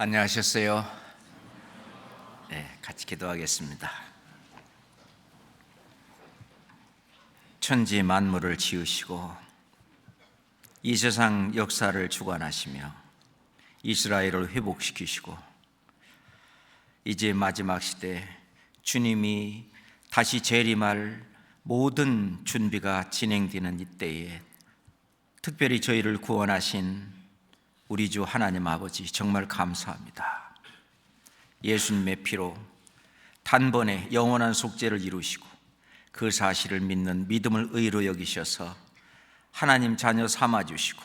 안녕하셨어요? 네, 같이 기도하겠습니다. 천지 만물을 지으시고 이 세상 역사를 주관하시며 이스라엘을 회복시키시고 이제 마지막 시대 주님이 다시 재림할 모든 준비가 진행되는 이때에 특별히 저희를 구원하신 우리 주 하나님 아버지 정말 감사합니다. 예수님의 피로 단번에 영원한 속죄를 이루시고 그 사실을 믿는 믿음을 의로 여기셔서 하나님 자녀 삼아주시고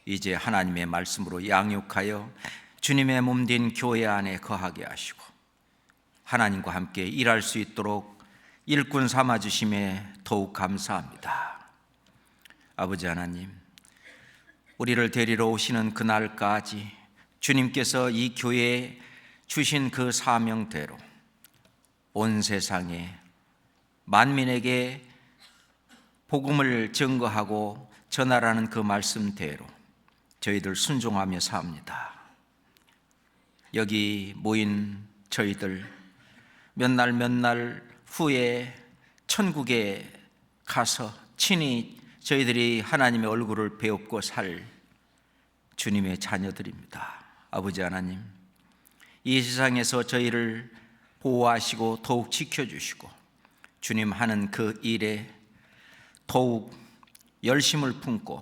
이제 하나님의 말씀으로 양육하여 주님의 몸된 교회 안에 거하게 하시고 하나님과 함께 일할 수 있도록 일꾼 삼아주심에 더욱 감사합니다. 아버지 하나님, 우리를 데리러 오시는 그날까지 주님께서 이 교회에 주신 그 사명대로 온 세상에 만민에게 복음을 증거하고 전하라는 그 말씀대로 저희들 순종하며 삽니다. 여기 모인 저희들 몇 날 후에 천국에 가서 친히 저희들이 하나님의 얼굴을 배웁고 살 주님의 자녀들입니다. 아버지 하나님, 이 세상에서 저희를 보호하시고 더욱 지켜주시고 주님 하는 그 일에 더욱 열심을 품고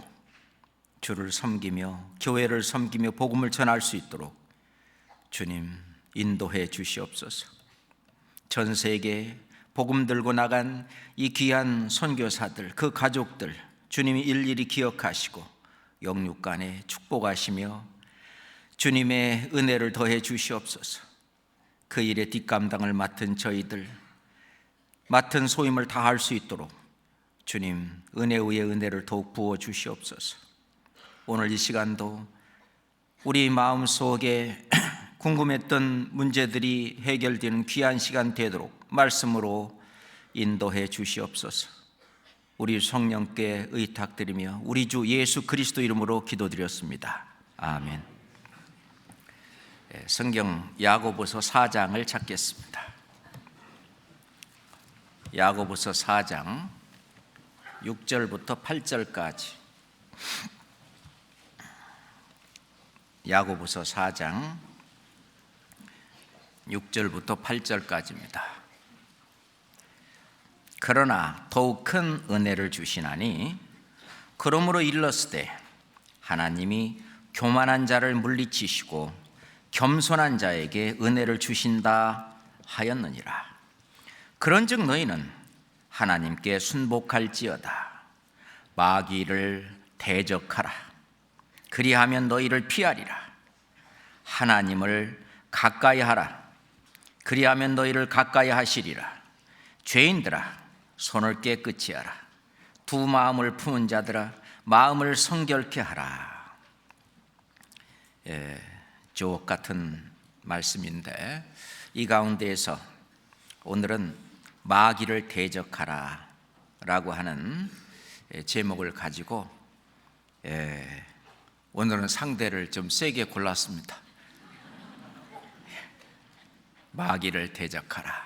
주를 섬기며 교회를 섬기며 복음을 전할 수 있도록 주님 인도해 주시옵소서. 전 세계 복음 들고 나간 이 귀한 선교사들, 그 가족들 주님이 일일이 기억하시고 영육간에 축복하시며 주님의 은혜를 더해 주시옵소서. 그 일의 뒷감당을 맡은 저희들 맡은 소임을 다할 수 있도록 주님 은혜 위에 은혜를 더욱 부어 주시옵소서. 오늘 이 시간도 우리 마음속에 궁금했던 문제들이 해결되는 귀한 시간 되도록 말씀으로 인도해 주시옵소서. 우리 성령께 의탁드리며 우리 주 예수 그리스도 이름으로 기도드렸습니다. 아멘. 성경 야고보서 4장을 찾겠습니다. 야고보서 4장 6절부터 8절까지. 야고보서 4장 6절부터 8절까지입니다. 그러나 더욱 큰 은혜를 주시나니 그러므로 일렀으되 하나님이 교만한 자를 물리치시고 겸손한 자에게 은혜를 주신다 하였느니라. 그런즉 너희는 하나님께 순복할지어다. 마귀를 대적하라. 그리하면 너희를 피하리라. 하나님을 가까이 하라. 그리하면 너희를 가까이 하시리라. 죄인들아, 손을 깨끗이 하라. 두 마음을 품은 자들아, 마음을 성결케 하라. 주옥 같은 말씀인데 이 가운데에서 오늘은 마귀를 대적하라 라고 하는 제목을 가지고 오늘은 상대를 좀 세게 골랐습니다. 마귀를 대적하라.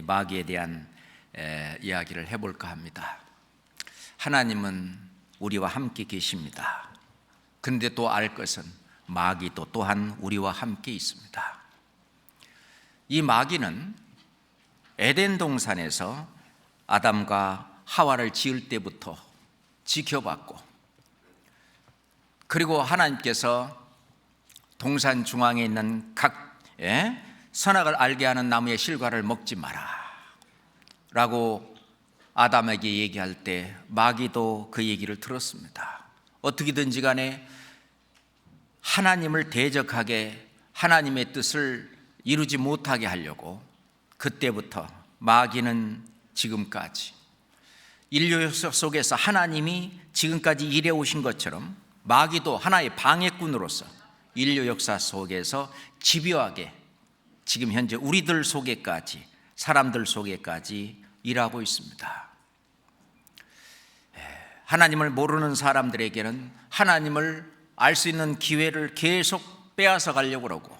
마귀에 대한 이야기를 해볼까 합니다. 하나님은 우리와 함께 계십니다. 근데 또 알 것은 마귀도 또한 우리와 함께 있습니다. 이 마귀는 에덴 동산에서 아담과 하와를 지을 때부터 지켜봤고, 그리고 하나님께서 동산 중앙에 있는 각 선악을 알게 하는 나무의 실과를 먹지 마라 라고 아담에게 얘기할 때 마귀도 그 얘기를 들었습니다. 어떻게든지 간에 하나님을 대적하게, 하나님의 뜻을 이루지 못하게 하려고 그때부터 마귀는 지금까지 인류 역사 속에서 하나님이 지금까지 일해 오신 것처럼 마귀도 하나의 방해꾼으로서 인류 역사 속에서 집요하게 지금 현재 우리들 속에까지, 사람들 속에까지 일하고 있습니다. 하나님을 모르는 사람들에게는 하나님을 알 수 있는 기회를 계속 빼앗아 가려고 그러고,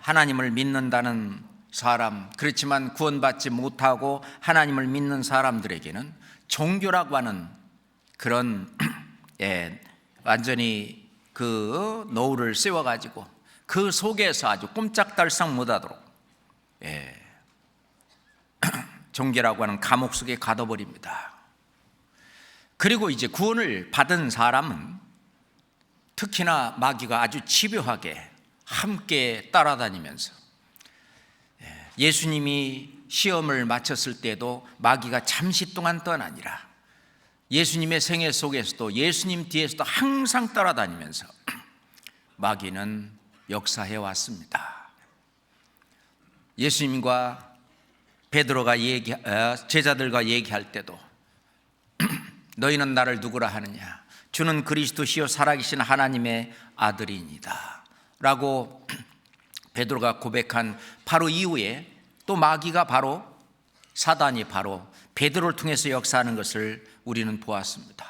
하나님을 믿는다는 사람, 그렇지만 구원받지 못하고 하나님을 믿는 사람들에게는 종교라고 하는 그런 완전히 그 노을을 씌워가지고 그 속에서 아주 꼼짝달싹 못하도록 종교라고 하는 감옥 속에 가둬버립니다. 그리고 이제 구원을 받은 사람은 특히나 마귀가 아주 집요하게 함께 따라다니면서 예수님이 시험을 마쳤을 때도 마귀가 잠시 동안 떠나니라 예수님의 생애 속에서도 예수님 뒤에서도 항상 따라다니면서 마귀는 역사해 왔습니다. 예수님과 베드로가 제자들과 얘기할 때도 너희는 나를 누구라 하느냐? 주는 그리스도시요 살아계신 하나님의 아들이니이다 라고 베드로가 고백한 바로 이후에 또 마귀가 바로 사단이 바로 베드로를 통해서 역사하는 것을 우리는 보았습니다.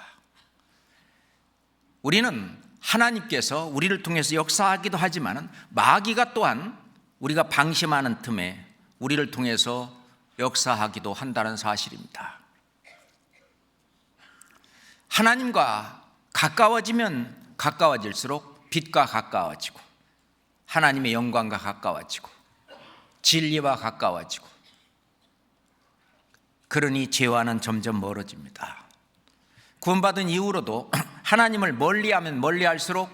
우리는 하나님께서 우리를 통해서 역사하기도 하지만 마귀가 또한 우리가 방심하는 틈에 우리를 통해서 역사하기도 한다는 사실입니다. 하나님과 가까워지면 가까워질수록 빛과 가까워지고 하나님의 영광과 가까워지고 진리와 가까워지고 그러니 죄와는 점점 멀어집니다. 구원받은 이후로도 하나님을 멀리하면 멀리할수록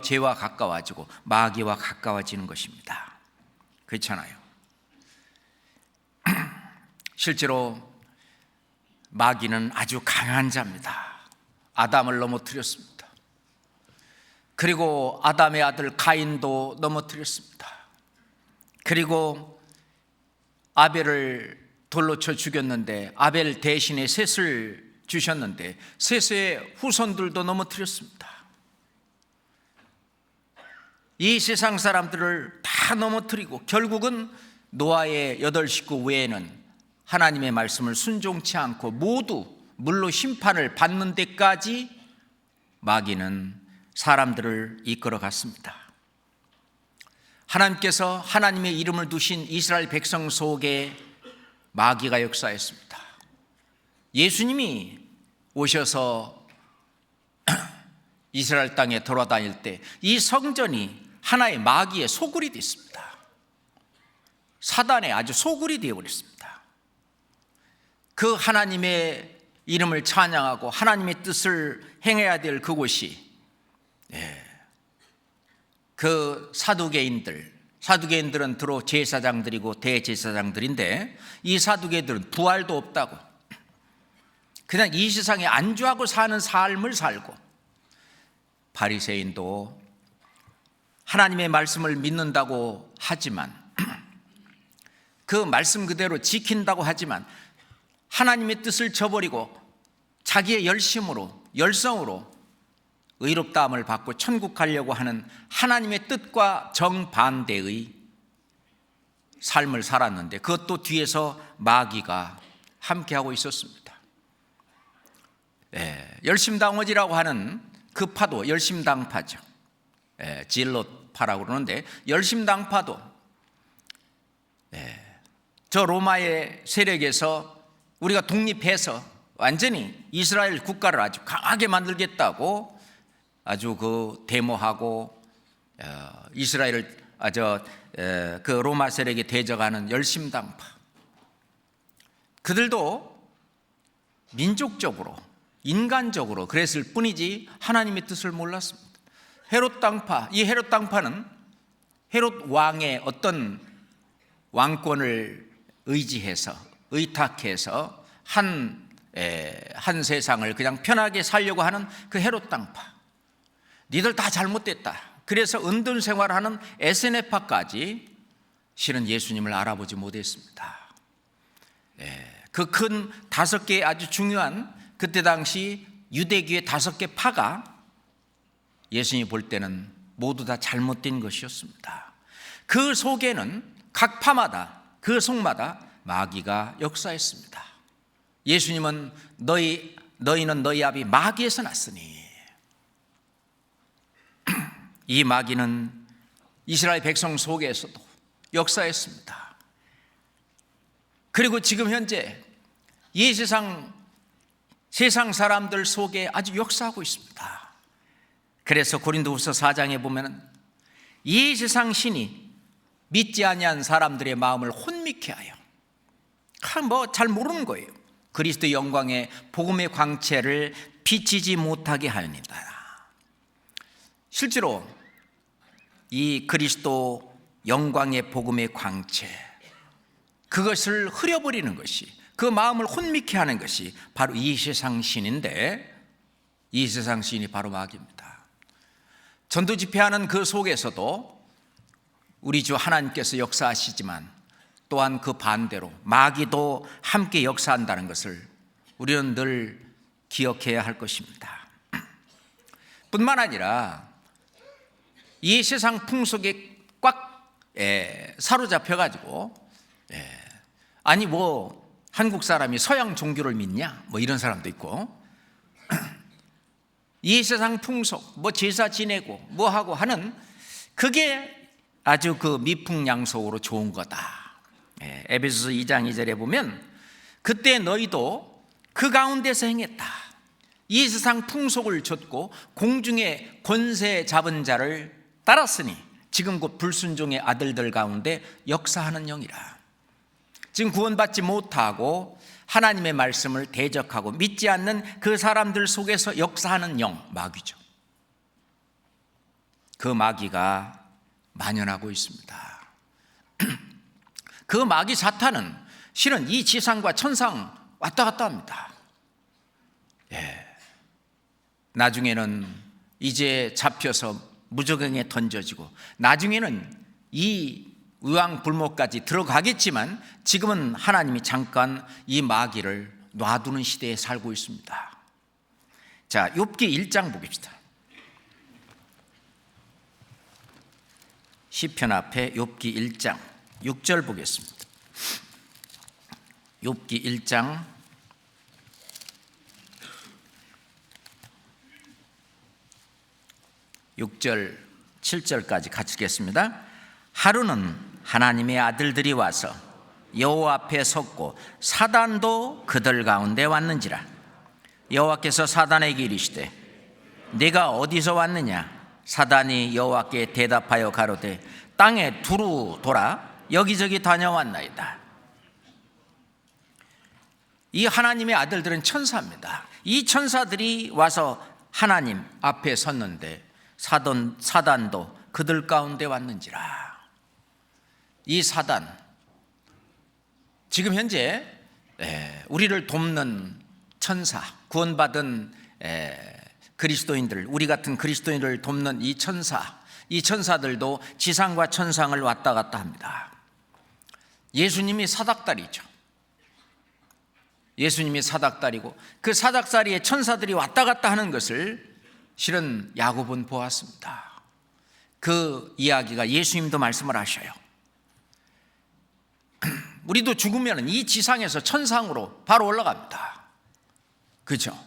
죄와 가까워지고 마귀와 가까워지는 것입니다. 그렇잖아요. 실제로 마귀는 아주 강한 자입니다. 아담을 넘어뜨렸습니다. 그리고 아담의 아들 가인도 넘어뜨렸습니다. 그리고 아벨을 돌로 쳐 죽였는데 아벨 대신에 셋을 주셨는데 셋의 후손들도 넘어뜨렸습니다. 이 세상 사람들을 다 넘어뜨리고 결국은 노아의 8식구 외에는 하나님의 말씀을 순종치 않고 모두 물로 심판을 받는 데까지 마귀는 사람들을 이끌어 갔습니다. 하나님께서 하나님의 이름을 두신 이스라엘 백성 속에 마귀가 역사했습니다. 예수님이 오셔서 이스라엘 땅에 돌아다닐 때 이 성전이 하나의 마귀의 소굴이 됐습니다. 사단의 아주 소굴이 되어버렸습니다. 그 하나님의 이름을 찬양하고 하나님의 뜻을 행해야 될 그곳이 그 사두개인들은 주로 제사장들이고 대제사장들인데 이 사두개들은 부활도 없다고 그냥 이 세상에 안주하고 사는 삶을 살고 바리새인도 하나님의 말씀을 믿는다고 하지만 그 말씀 그대로 지킨다고 하지만 하나님의 뜻을 저버리고 자기의 열성으로 의롭다함을 받고 천국 가려고 하는 하나님의 뜻과 정반대의 삶을 살았는데 그것도 뒤에서 마귀가 함께하고 있었습니다. 열심당어지라고 하는 그 파도, 열심당파죠. 질롯파라고 그러는데 열심당파도 저 로마의 세력에서 우리가 독립해서 완전히 이스라엘 국가를 아주 강하게 만들겠다고 아주 그 데모하고 이스라엘을 그 로마 세력에 대적하는 열심당파 그들도 민족적으로 인간적으로 그랬을 뿐이지 하나님의 뜻을 몰랐습니다. 헤롯 당파, 이 헤롯 당파는 헤롯 왕의 어떤 왕권을 의탁해서 한 세상을 그냥 편하게 살려고 하는 그 헤롯 당파. 니들 다 잘못됐다. 그래서 은둔 생활하는 에스네파까지 실은 예수님을 알아보지 못했습니다. 그 큰 5개의 아주 중요한 그때 당시 유대교의 5개 파가 예수님이 볼 때는 모두 다 잘못된 것이었습니다. 그 속에는 각 파마다 그 속마다 마귀가 역사했습니다. 예수님은 너희는 너희 아비 마귀에서 났으니 이 마귀는 이스라엘 백성 속에서도 역사했습니다. 그리고 지금 현재 이 세상 사람들 속에 아주 역사하고 있습니다. 그래서 고린도후서 4장에 보면은 이 세상 신이 믿지 아니한 사람들의 마음을 혼미케 하여 잘 모르는 거예요. 그리스도의 영광의 복음의 광채를 비치지 못하게 하였습니다. 실제로 이 그리스도 영광의 복음의 광채, 그것을 흐려버리는 것이, 그 마음을 혼미케 하는 것이 바로 이 세상 신인데, 이 세상 신이 바로 마귀입니다. 전도 집회하는 그 속에서도 우리 주 하나님께서 역사하시지만 또한 그 반대로 마귀도 함께 역사한다는 것을 우리는 늘 기억해야 할 것입니다. 뿐만 아니라 이 세상 풍속에 꽉 사로잡혀가지고 아니 뭐 한국 사람이 서양 종교를 믿냐 뭐 이런 사람도 있고, 이 세상 풍속 뭐 제사 지내고 뭐 하고 하는 그게 아주 그 미풍양속으로 좋은 거다. 에베소서 2장 2절에 보면 그때 너희도 그 가운데서 행했다. 이 세상 풍속을 좇고 공중의 권세 잡은 자를 따랐으니 지금 곧 불순종의 아들들 가운데 역사하는 영이라. 지금 구원받지 못하고 하나님의 말씀을 대적하고 믿지 않는 그 사람들 속에서 역사하는 영, 마귀죠. 그 마귀가 만연하고 있습니다. 그 마귀 사탄은 실은 이 지상과 천상 왔다 갔다 합니다. 나중에는 이제 잡혀서 무저갱에 던져지고 나중에는 이 의왕불목까지 들어가겠지만 지금은 하나님이 잠깐 이 마귀를 놔두는 시대에 살고 있습니다. 자, 욥기 1장 보겠습니다. 시편 앞에 욥기 1장 6절 보겠습니다. 욥기 1장 6절 7절까지 같이 읽겠습니다. 하루는 하나님의 아들들이 와서 여호와 앞에 섰고 사단도 그들 가운데 왔는지라. 여호와께서 사단에게 이르시되 네가 어디서 왔느냐. 사단이 여호와께 대답하여 가로되 땅에 두루 돌아 여기저기 다녀왔나이다. 이 하나님의 아들들은 천사입니다. 이 천사들이 와서 하나님 앞에 섰는데 사단도 그들 가운데 왔는지라. 이 사단, 지금 현재 우리를 돕는 천사, 구원받은 그리스도인들, 우리 같은 그리스도인을 돕는 이 천사, 이 천사들도 지상과 천상을 왔다 갔다 합니다. 예수님이 사닥다리죠. 예수님이 사닥다리고 그 사닥다리에 천사들이 왔다 갔다 하는 것을 실은 야곱은 보았습니다. 그 이야기가 예수님도 말씀을 하셔요. 우리도 죽으면 이 지상에서 천상으로 바로 올라갑니다. 그렇죠?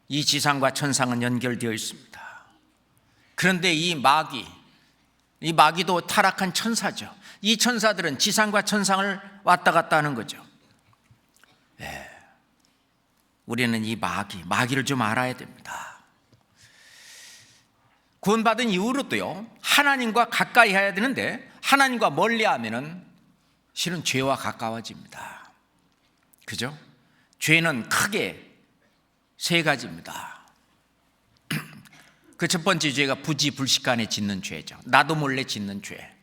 이 지상과 천상은 연결되어 있습니다. 그런데 이 마귀도 타락한 천사죠. 이 천사들은 지상과 천상을 왔다 갔다 하는 거죠. 우리는 이 마귀를 좀 알아야 됩니다. 구원받은 이후로도요, 하나님과 가까이 해야 되는데 하나님과 멀리 하면은 실은 죄와 가까워집니다. 그죠? 죄는 크게 세 가지입니다. 그 첫 번째 죄가 부지불식간에 짓는 죄죠. 나도 몰래 짓는 죄.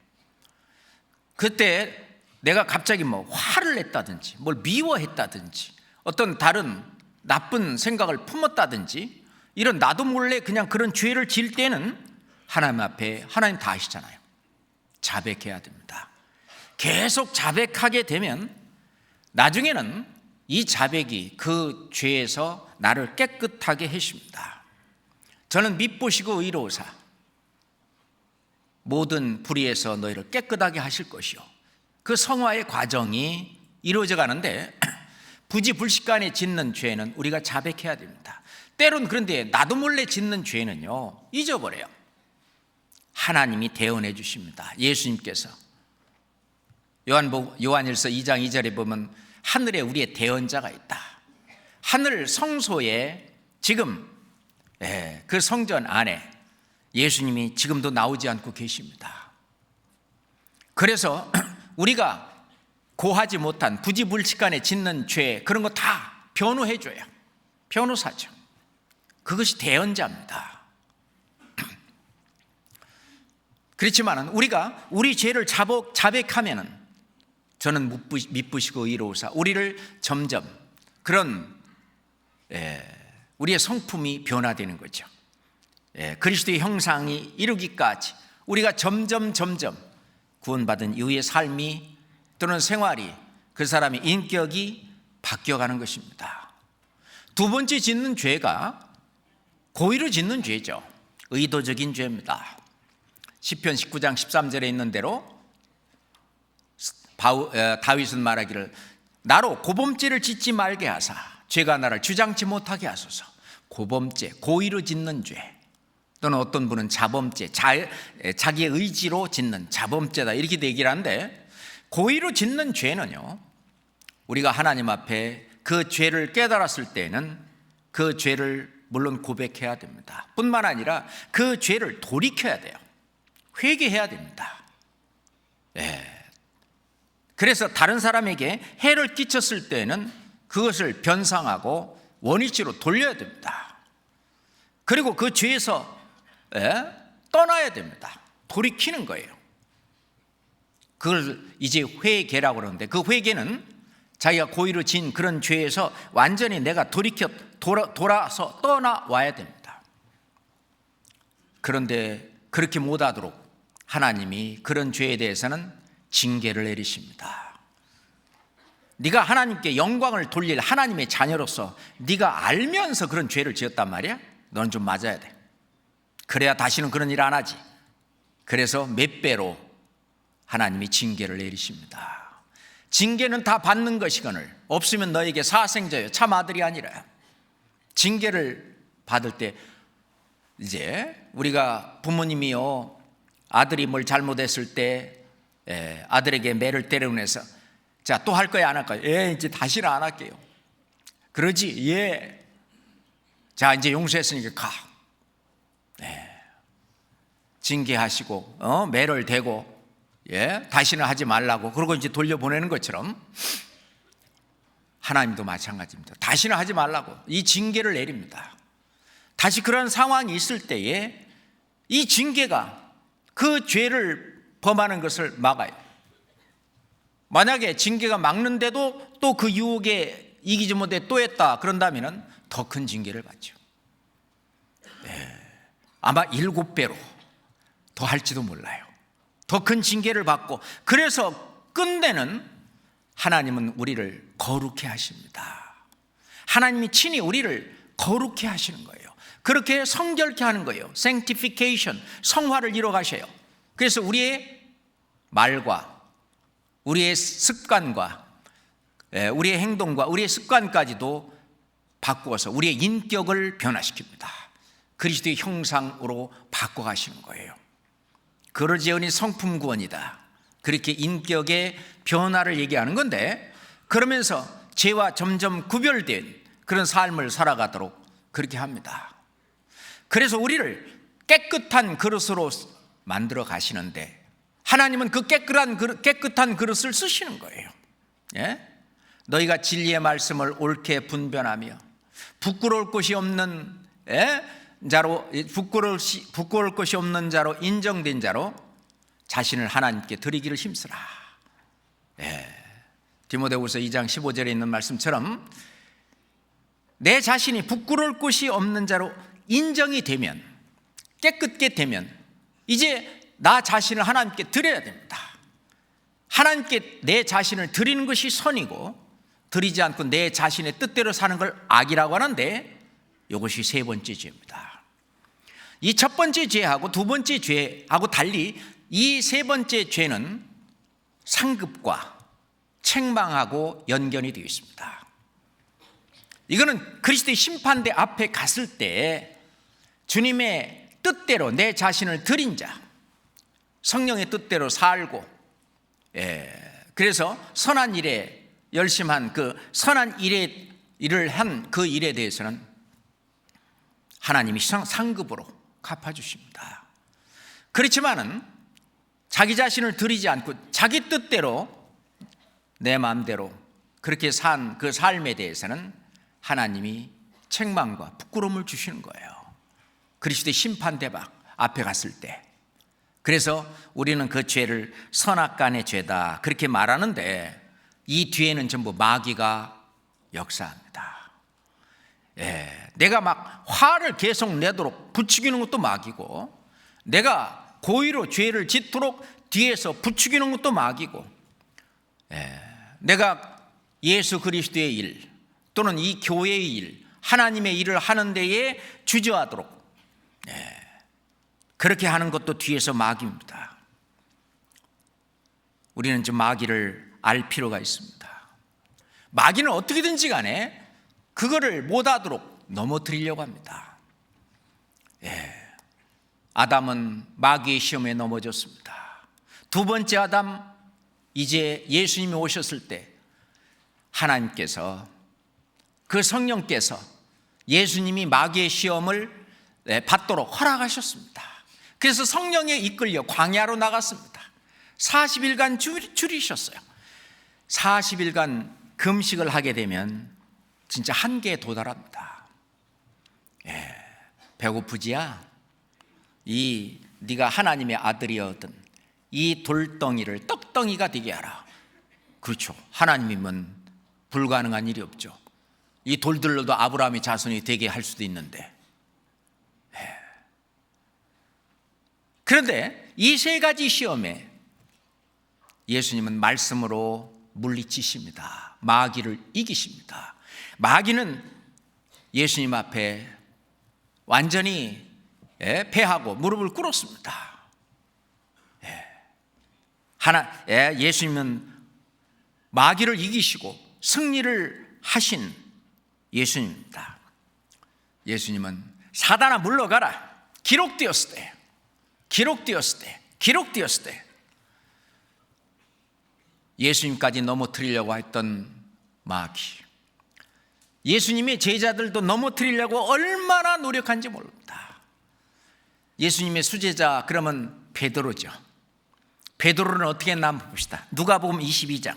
그때 내가 갑자기 뭐 화를 냈다든지 뭘 미워했다든지 어떤 다른 나쁜 생각을 품었다든지 이런 나도 몰래 그냥 그런 죄를 지을 때는 하나님 앞에 하나님 다 아시잖아요. 자백해야 됩니다. 계속 자백하게 되면 나중에는 이 자백이 그 죄에서 나를 깨끗하게 해줍니다. 저는 밉보시고 의로우사 모든 불의에서 너희를 깨끗하게 하실 것이요. 그 성화의 과정이 이루어져 가는데 부지불식간에 짓는 죄는 우리가 자백해야 됩니다. 때론 그런데 나도 몰래 짓는 죄는요 잊어버려요. 하나님이 대언해 주십니다. 예수님께서 요한일서 2장 2절에 보면 하늘에 우리의 대언자가 있다. 하늘 성소에 지금 그 성전 안에 예수님이 지금도 나오지 않고 계십니다. 그래서 우리가 고하지 못한 부지불식간에 짓는 죄, 그런 거 다 변호해 줘요. 변호사죠. 그것이 대언자입니다. 그렇지만 우리가 우리 죄를 자백하면은 저는 미쁘시고 의로우사 우리를 점점 그런 우리의 성품이 변화되는 거죠. 그리스도의 형상이 이루기까지 우리가 점점 구원받은 이후의 삶이 또는 생활이 그 사람의 인격이 바뀌어가는 것입니다. 두 번째 짓는 죄가 고의로 짓는 죄죠. 의도적인 죄입니다. 시편 19장 13절에 있는 대로 다윗은 말하기를 나로 고범죄를 짓지 말게 하사 죄가 나를 주장치 못하게 하소서. 고범죄, 고의로 짓는 죄, 또는 어떤 분은 자범죄, 자기의 의지로 짓는 자범죄다 이렇게 얘기를 하는데, 고의로 짓는 죄는요, 우리가 하나님 앞에 그 죄를 깨달았을 때는 그 죄를 물론 고백해야 됩니다. 뿐만 아니라 그 죄를 돌이켜야 돼요. 회개해야 됩니다. 그래서 다른 사람에게 해를 끼쳤을 때는 그것을 변상하고 원위치로 돌려야 됩니다. 그리고 그 죄에서 떠나야 됩니다. 돌이키는 거예요. 그걸 이제 회개라고 그러는데, 그 회개는 자기가 고의로 진 그런 죄에서 완전히 내가 돌아서 떠나와야 됩니다. 그런데 그렇게 못하도록 하나님이 그런 죄에 대해서는 징계를 내리십니다. 네가 하나님께 영광을 돌릴 하나님의 자녀로서 네가 알면서 그런 죄를 지었단 말이야? 너는 좀 맞아야 돼. 그래야 다시는 그런 일 안 하지. 그래서 몇 배로 하나님이 징계를 내리십니다. 징계는 다 받는 것이거늘 없으면 너에게 사생자여 참 아들이 아니라. 징계를 받을 때 이제 우리가 부모님이요, 아들이 뭘 잘못했을 때 아들에게 매를 때려내서 자, 또 할 거야 안 할 거야? 이제 다시는 안 할게요. 그러지? 자, 이제 용서했으니까 가. 징계하시고 매를 대고 다시는 하지 말라고 그러고 이제 돌려보내는 것처럼 하나님도 마찬가지입니다. 다시는 하지 말라고 이 징계를 내립니다. 다시 그런 상황이 있을 때에 이 징계가 그 죄를 범하는 것을 막아요. 만약에 징계가 막는데도 또 그 유혹에 이기지 못해 또 했다 그런다면 더 큰 징계를 받죠. 아마 7배로 더 할지도 몰라요. 더 큰 징계를 받고, 그래서 끝내는 하나님은 우리를 거룩해 하십니다. 하나님이 친히 우리를 거룩해 하시는 거예요. 그렇게 성결케 하는 거예요. sanctification, 성화를 이뤄 가셔요. 그래서 우리의 말과 우리의 습관과 우리의 행동과 우리의 습관까지도 바꾸어서 우리의 인격을 변화시킵니다. 그리스도의 형상으로 바꿔가시는 거예요. 그러지언이 성품 구원이다. 그렇게 인격의 변화를 얘기하는 건데, 그러면서 죄와 점점 구별된 그런 삶을 살아가도록 그렇게 합니다. 그래서 우리를 깨끗한 그릇으로 만들어 가시는데, 하나님은 그 깨끗한 그릇을 쓰시는 거예요. 너희가 진리의 말씀을 옳게 분별하며 부끄러울 것이 없는 자로, 부끄러울 것이 없는 자로 인정된 자로 자신을 하나님께 드리기를 힘쓰라. 디모데후서 2장 15절에 있는 말씀처럼 내 자신이 부끄러울 것이 없는 자로 인정이 되면, 깨끗게 되면 이제 나 자신을 하나님께 드려야 됩니다. 하나님께 내 자신을 드리는 것이 선이고, 드리지 않고 내 자신의 뜻대로 사는 걸 악이라고 하는데, 이것이 세 번째 죄입니다. 이 첫 번째 죄하고 두 번째 죄하고 달리 이 세 번째 죄는 상급과 책망하고 연결이 되어 있습니다. 이거는 그리스도의 심판대 앞에 갔을 때 주님의 뜻대로 내 자신을 드린 자, 성령의 뜻대로 살고, 그래서 선한 일에 열심한 그 선한 일을 한 그 일에 대해서는 하나님이 상급으로 갚아주십니다. 그렇지만은 자기 자신을 드리지 않고 자기 뜻대로 내 마음대로 그렇게 산 그 삶에 대해서는 하나님이 책망과 부끄러움을 주시는 거예요. 그리스도의 심판대박 앞에 갔을 때. 그래서 우리는 그 죄를 선악간의 죄다 그렇게 말하는데, 이 뒤에는 전부 마귀가 역사합니다. 내가 막 화를 계속 내도록 부추기는 것도 마귀고, 내가 고의로 죄를 짓도록 뒤에서 부추기는 것도 마귀고, 내가 예수 그리스도의 일 또는 이 교회의 일, 하나님의 일을 하는 데에 주저하도록 그렇게 하는 것도 뒤에서 마귀입니다. 우리는 좀 마귀를 알 필요가 있습니다. 마귀는 어떻게든지 간에 그거를 못하도록 넘어뜨리려고 합니다. 아담은 마귀의 시험에 넘어졌습니다. 두 번째 아담, 이제 예수님이 오셨을 때 하나님께서, 그 성령께서 예수님이 마귀의 시험을 받도록 허락하셨습니다. 그래서 성령에 이끌려 광야로 나갔습니다. 40일간 줄이셨어요. 40일간 금식을 하게 되면 진짜 한계에 도달합니다. 배고프지야? 네가 하나님의 아들이었던 이 돌덩이를 떡덩이가 되게 하라. 그렇죠. 하나님이면 불가능한 일이 없죠. 이 돌들로도 아브라함의 자손이 되게 할 수도 있는데. 그런데 이 세 가지 시험에 예수님은 말씀으로 물리치십니다. 마귀를 이기십니다. 마귀는 예수님 앞에 완전히 패하고 무릎을 꿇었습니다. 예수님은 마귀를 이기시고 승리를 하신 예수님입니다. 예수님은 사단아 물러가라, 기록되었을 때 예수님까지 넘어뜨리려고 했던 마귀, 예수님의 제자들도 넘어뜨리려고 얼마나 노력한지 모릅니다. 예수님의 수제자 그러면 베드로죠. 베드로는 어떻게 했나 한번 봅시다. 누가복음 22장.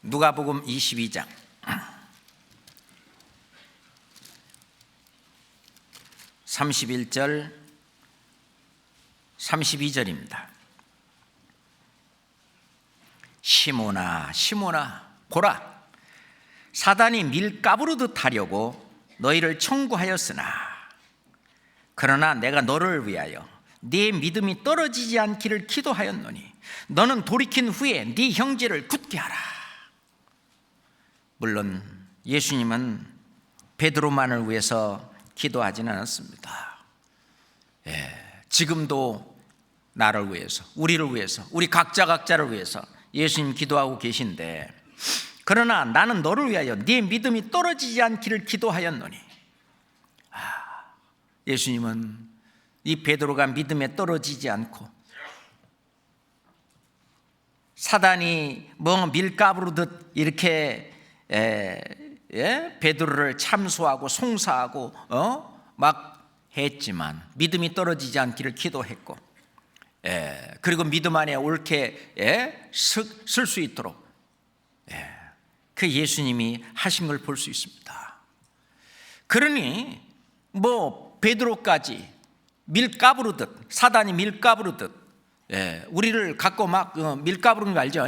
누가복음 22장 31절 32절입니다. 시몬아 시몬아 보라, 사단이 밀 까부르듯 하려고 너희를 청구하였으나 그러나 내가 너를 위하여 네 믿음이 떨어지지 않기를 기도하였노니 너는 돌이킨 후에 네 형제를 굳게 하라. 물론 예수님은 베드로만을 위해서 기도하지는 않았습니다. 지금도 나를 위해서, 우리를 위해서, 우리 각자를 위해서 예수님 기도하고 계신데, 그러나 나는 너를 위하여 네 믿음이 떨어지지 않기를 기도하였노니, 예수님은 이 베드로가 믿음에 떨어지지 않고 사단이 뭐 밀가부르듯 이렇게 베드로를 참수하고 송사하고 막 했지만 믿음이 떨어지지 않기를 기도했고, 그리고 믿음 안에 옳게 쓸 수 있도록 그 예수님이 하신 걸 볼 수 있습니다. 그러니 뭐 베드로까지 밀가부르듯, 사단이 밀가부르듯 우리를 갖고 막 밀가부르는 거 알죠?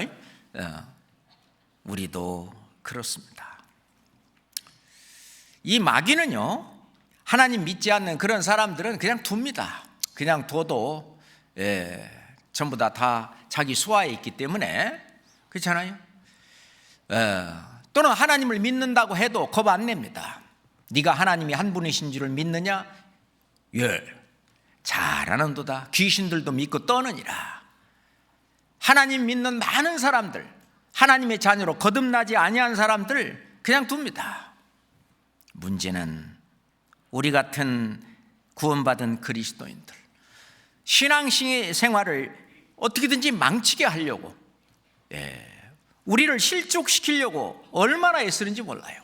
우리도 그렇습니다. 이 마귀는요, 하나님 믿지 않는 그런 사람들은 그냥 둡니다. 그냥 둬도 전부 다 자기 수하에 있기 때문에, 그렇잖아요. 또는 하나님을 믿는다고 해도 겁 안 냅니다. 네가 하나님이 한 분이신 줄을 믿느냐? 잘하는도다. 귀신들도 믿고 떠느니라. 하나님 믿는 많은 사람들, 하나님의 자녀로 거듭나지 아니한 사람들 그냥 둡니다. 문제는 우리 같은 구원받은 그리스도인들, 신앙생활을 어떻게든지 망치게 하려고, 우리를 실족시키려고 얼마나 애쓰는지 몰라요.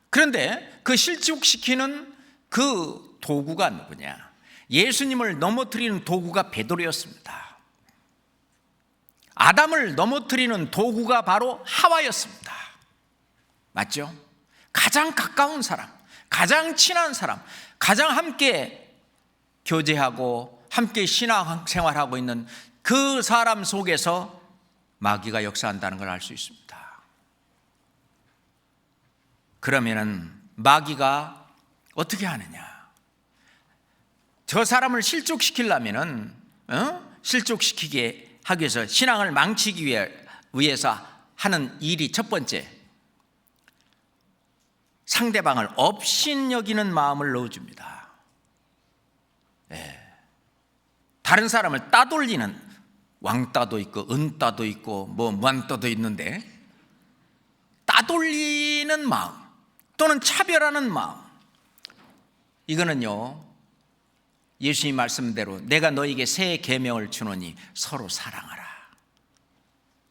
그런데 그 실족시키는 그 도구가 누구냐? 예수님을 넘어뜨리는 도구가 베드로였습니다. 아담을 넘어뜨리는 도구가 바로 하와였습니다. 맞죠? 가장 가까운 사람, 가장 친한 사람, 가장 함께 교제하고 함께 신앙생활하고 있는 그 사람 속에서 마귀가 역사한다는 걸 알 수 있습니다. 그러면은 마귀가 어떻게 하느냐? 저 사람을 실족시키려면은 실족시키게 하기 위해서, 신앙을 망치기 위해서 하는 일이 첫 번째, 상대방을 업신여기는 마음을 넣어줍니다. 다른 사람을 따돌리는, 왕따도 있고 은따도 있고 뭐 무한따도 있는데, 따돌리는 마음 또는 차별하는 마음, 이거는요, 예수님 말씀대로 내가 너에게 새 계명을 주노니 서로 사랑하라.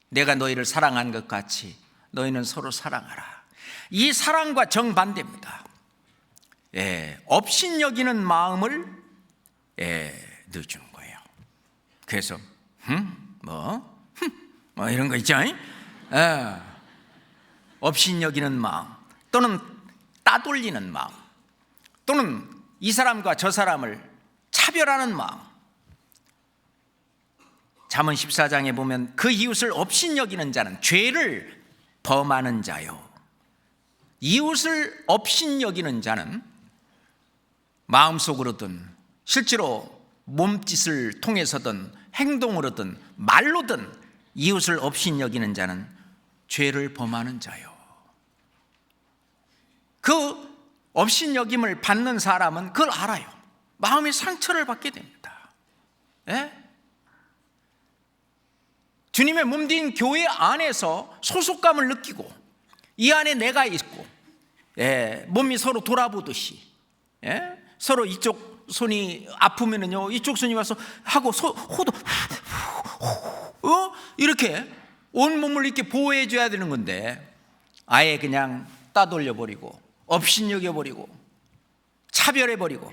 내가 너희를 사랑한 것 같이 너희는 서로 사랑하라. 이 사랑과 정반대입니다. 업신여기는 마음을 넣어주는 거예요. 그래서 뭐 이런 거 있죠. 업신여기는 마음 또는 따돌리는 마음 또는 이 사람과 저 사람을 차별하는 마음. 잠언 14장에 보면 그 이웃을 업신여기는 자는 죄를 범하는 자요. 이웃을 업신여기는 자는 마음속으로든 실제로 몸짓을 통해서든 행동으로든 말로든 이웃을 업신여기는 자는 죄를 범하는 자요. 그 업신여김을 받는 사람은 그걸 알아요. 마음의 상처를 받게 됩니다. 주님의 몸된 교회 안에서 소속감을 느끼고, 이 안에 내가 있고, 몸이 서로 돌아보듯이, 서로 이쪽 손이 아프면은요, 이쪽 손이 와서 하고 호도 이렇게 온 몸을 이렇게 보호해 줘야 되는 건데, 아예 그냥 따돌려 버리고 업신여겨 버리고 차별해 버리고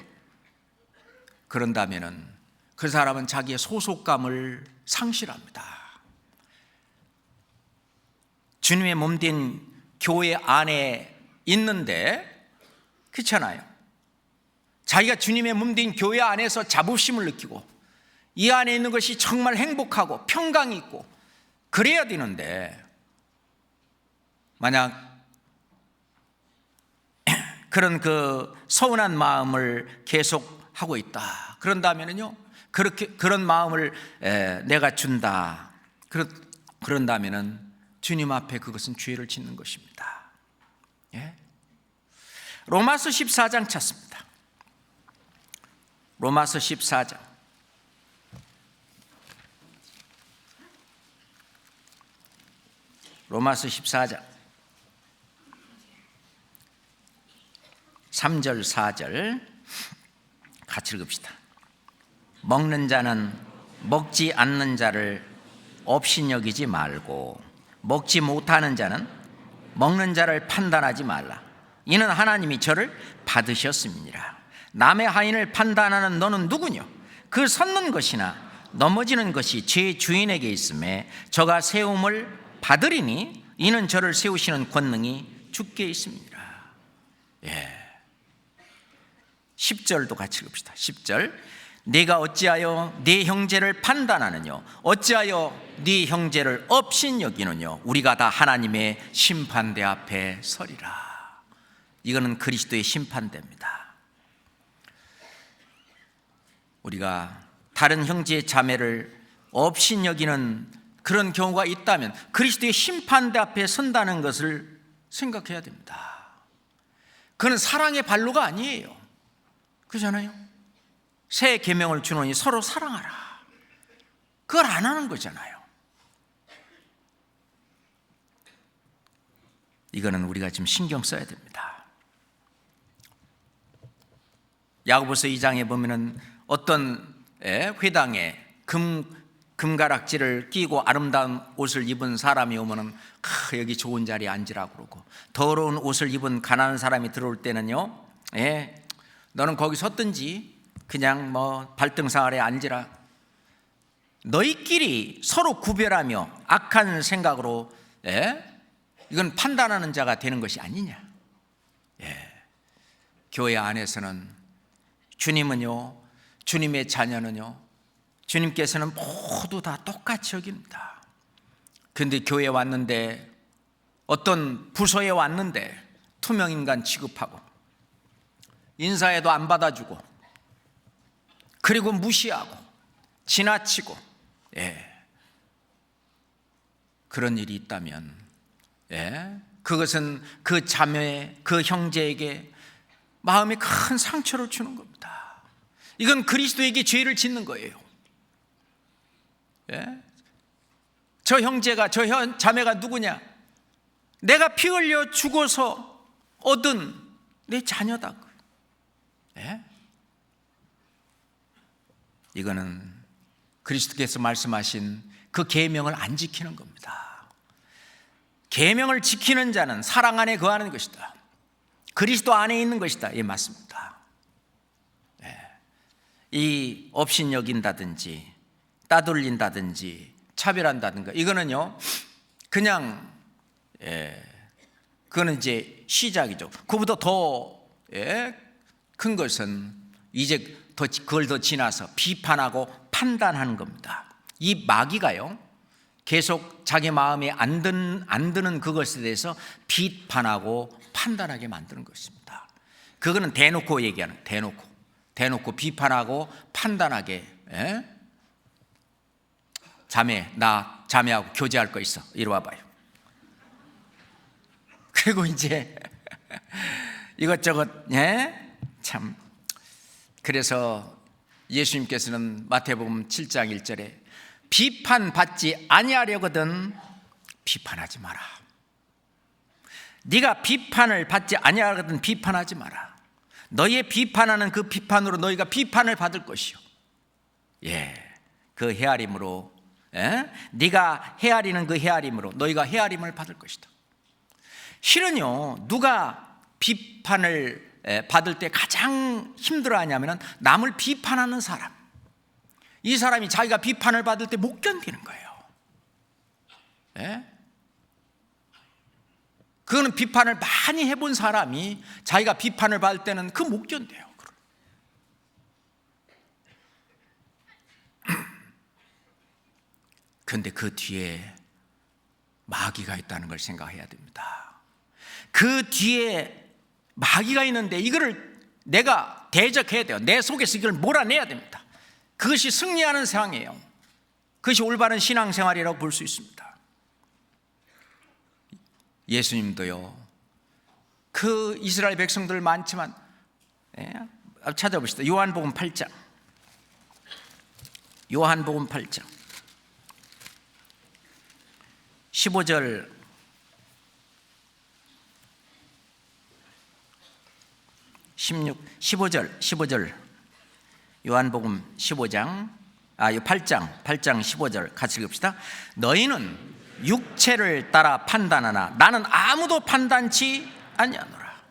그런다면은 그 사람은 자기의 소속감을 상실합니다. 주님의 몸된 교회 안에 있는데, 그렇잖아요. 자기가 주님의 몸된 교회 안에서 자부심을 느끼고 이 안에 있는 것이 정말 행복하고 평강이 있고 그래야 되는데, 만약 그런 그 서운한 마음을 계속 하고 있다 그런다면은요, 그런 마음을 내가 준다 그런다면은 주님 앞에 그것은 죄를 짓는 것입니다. 로마서 14장 찾습니다. 로마서 14장. 로마서 14장 3절 4절 같이 읽읍시다. 먹는 자는 먹지 않는 자를 업신여기지 말고, 먹지 못하는 자는 먹는 자를 판단하지 말라. 이는 하나님이 저를 받으셨음이니라. 남의 하인을 판단하는 너는 누구뇨? 그 섰는 것이나 넘어지는 것이 제 주인에게 있음에 저가 세움을 받으리니 이는 저를 세우시는 권능이 주께 있습니다. 10절도 같이 읽읍시다. 10절. 네가 어찌하여 네 형제를 판단하느뇨? 어찌하여 네 형제를 업신여기느뇨? 우리가 다 하나님의 심판대 앞에 서리라. 이거는 그리스도의 심판대입니다. 우리가 다른 형제 자매를 업신여기는 그런 경우가 있다면 그리스도의 심판대 앞에 선다는 것을 생각해야 됩니다. 그건 사랑의 발로가 아니에요. 그렇잖아요. 새 계명을 주노니 서로 사랑하라. 그걸 안 하는 거잖아요. 이거는 우리가 지금 신경 써야 됩니다. 야고보서 2장에 보면은 어떤 회당에 금가락지를 끼고 아름다운 옷을 입은 사람이 오면은 여기 좋은 자리에 앉으라고 그러고, 더러운 옷을 입은 가난한 사람이 들어올 때는요, 너는 거기 섰든지 그냥 뭐 발등상 아래 앉으라. 너희끼리 서로 구별하며 악한 생각으로 이건 판단하는 자가 되는 것이 아니냐. 교회 안에서는 주님은요, 주님의 자녀는요, 주님께서는 모두 다 똑같이 여깁니다. 그런데 교회에 왔는데, 어떤 부서에 왔는데 투명인간 취급하고 인사에도 안 받아주고, 그리고 무시하고 지나치고, 그런 일이 있다면 그것은 그 자매, 그 형제에게 마음에 큰 상처를 주는 겁니다. 이건 그리스도에게 죄를 짓는 거예요. 저 형제가, 저 자매가 누구냐? 내가 피 흘려 죽어서 얻은 내 자녀다. 이거는 그리스도께서 말씀하신 그 계명을 안 지키는 겁니다. 계명을 지키는 자는 사랑 안에 거하는 것이다. 그리스도 안에 있는 것이다. 맞습니다. 이 업신여긴다든지 따돌린다든지 차별한다든가, 이거는요 그냥 그거는 이제 시작이죠. 그보다 더 큰 것은 이제 그걸 더 지나서 비판하고 판단하는 겁니다. 이 마귀가요 계속 자기 마음에 안 드는 그것에 대해서 비판하고 판단하게 만드는 것입니다. 그거는 대놓고 얘기하는, 대놓고 비판하고 판단하게. 자매, 나 자매하고 교제할 거 있어, 이리 와봐요. 그리고 이제 이것저것 참. 그래서 예수님께서는 마태복음 7장 1절에 비판받지 아니하려거든 비판하지 마라. 네가 비판을 받지 아니하거든 비판하지 마라. 너희의 비판하는 그 비판으로 너희가 비판을 받을 것이요, 그 헤아림으로, 네가 헤아리는 그 헤아림으로 너희가 헤아림을 받을 것이다. 실은요, 누가 비판을 받을 때 가장 힘들어하냐면 남을 비판하는 사람. 이 사람이 자기가 비판을 받을 때 못 견디는 거예요. 그거는 비판을 많이 해본 사람이 자기가 비판을 받을 때는 그 못 견뎌요. 그런데 그 뒤에 마귀가 있다는 걸 생각해야 됩니다. 그 뒤에 마귀가 있는데 이거를 내가 대적해야 돼요. 내 속에서 이걸 몰아내야 됩니다. 그것이 승리하는 상황이에요. 그것이 올바른 신앙생활이라고 볼 수 있습니다. 예수님도요, 그 이스라엘 백성들 많지만, 찾아봅시다. 요한복음 8장 15절 15절 요한복음 8장 15절 같이 읽읍시다. 너희는 육체를 따라 판단하나 나는 아무도 판단치 아니하노라.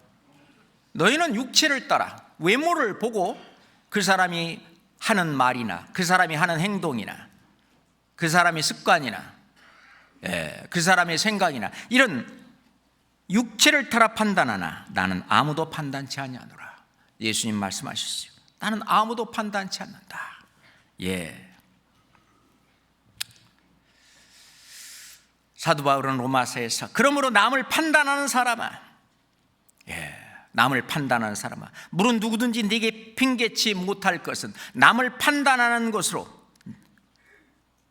너희는 육체를 따라, 외모를 보고 그 사람이 하는 말이나 그 사람이 하는 행동이나 그 사람의 습관이나 그 사람의 생각이나 이런 육체를 따라 판단하나 나는 아무도 판단치 아니하노라. 예수님 말씀하셨어요. 나는 아무도 판단치 않는다. 사도 바울은 로마서에서 그러므로 남을 판단하는 사람아, 남을 판단하는 사람아, 물은 누구든지 네게 핑계치 못할 것은 남을 판단하는 것으로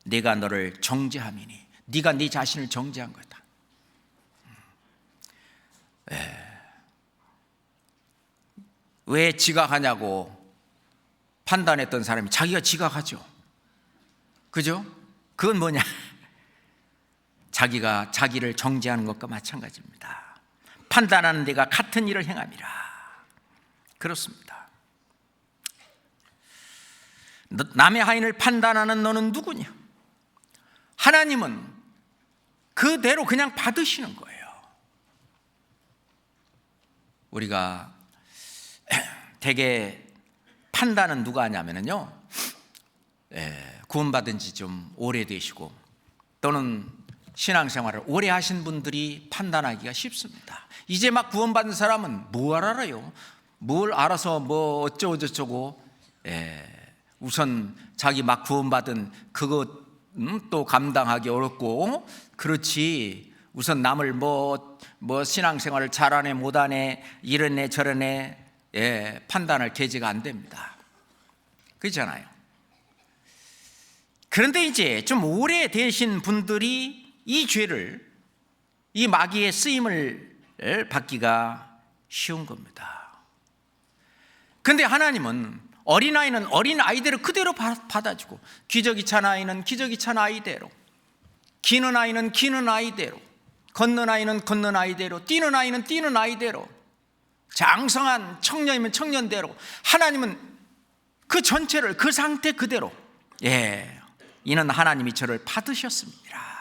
네가 너를 정죄함이니. 네가 네 자신을 정죄한 거다. 왜 지각하냐고 판단했던 사람이 자기가 지각하죠. 그죠? 그건 뭐냐? 자기가 자기를 정죄하는 것과 마찬가지입니다. 판단하는 데가 같은 일을 행함이라. 그렇습니다. 남의 하인을 판단하는 너는 누구냐? 하나님은 그대로 그냥 받으시는 거예요. 우리가 대개 판단은 누가 하냐면요, 구원받은 지 좀 오래되시고 또는 신앙생활을 오래 하신 분들이 판단하기가 쉽습니다. 이제 막 구원받은 사람은 뭘 알아요? 뭘 알아서 뭐 어쩌고저쩌고. 우선 자기 막 구원받은 그거 또 감당하기 어렵고, 그렇지 우선 남을 뭐 신앙생활을 잘하네 못하네 이러네 저러네 판단할 계제가 안 됩니다. 그렇잖아요. 그런데 이제 좀 오래 되신 분들이 이 죄를, 이 마귀의 쓰임을 받기가 쉬운 겁니다. 그런데 하나님은 어린아이는 어린아이대로 그대로 받아주고, 기저귀 찬 아이는 기저귀 찬 아이대로, 기는 아이는 기는 아이대로, 걷는 아이는 걷는 아이대로, 뛰는 아이는 뛰는 아이대로, 장성한 청년이면 청년대로, 하나님은 그 전체를 그 상태 그대로, 이는 하나님이 저를 받으셨습니다.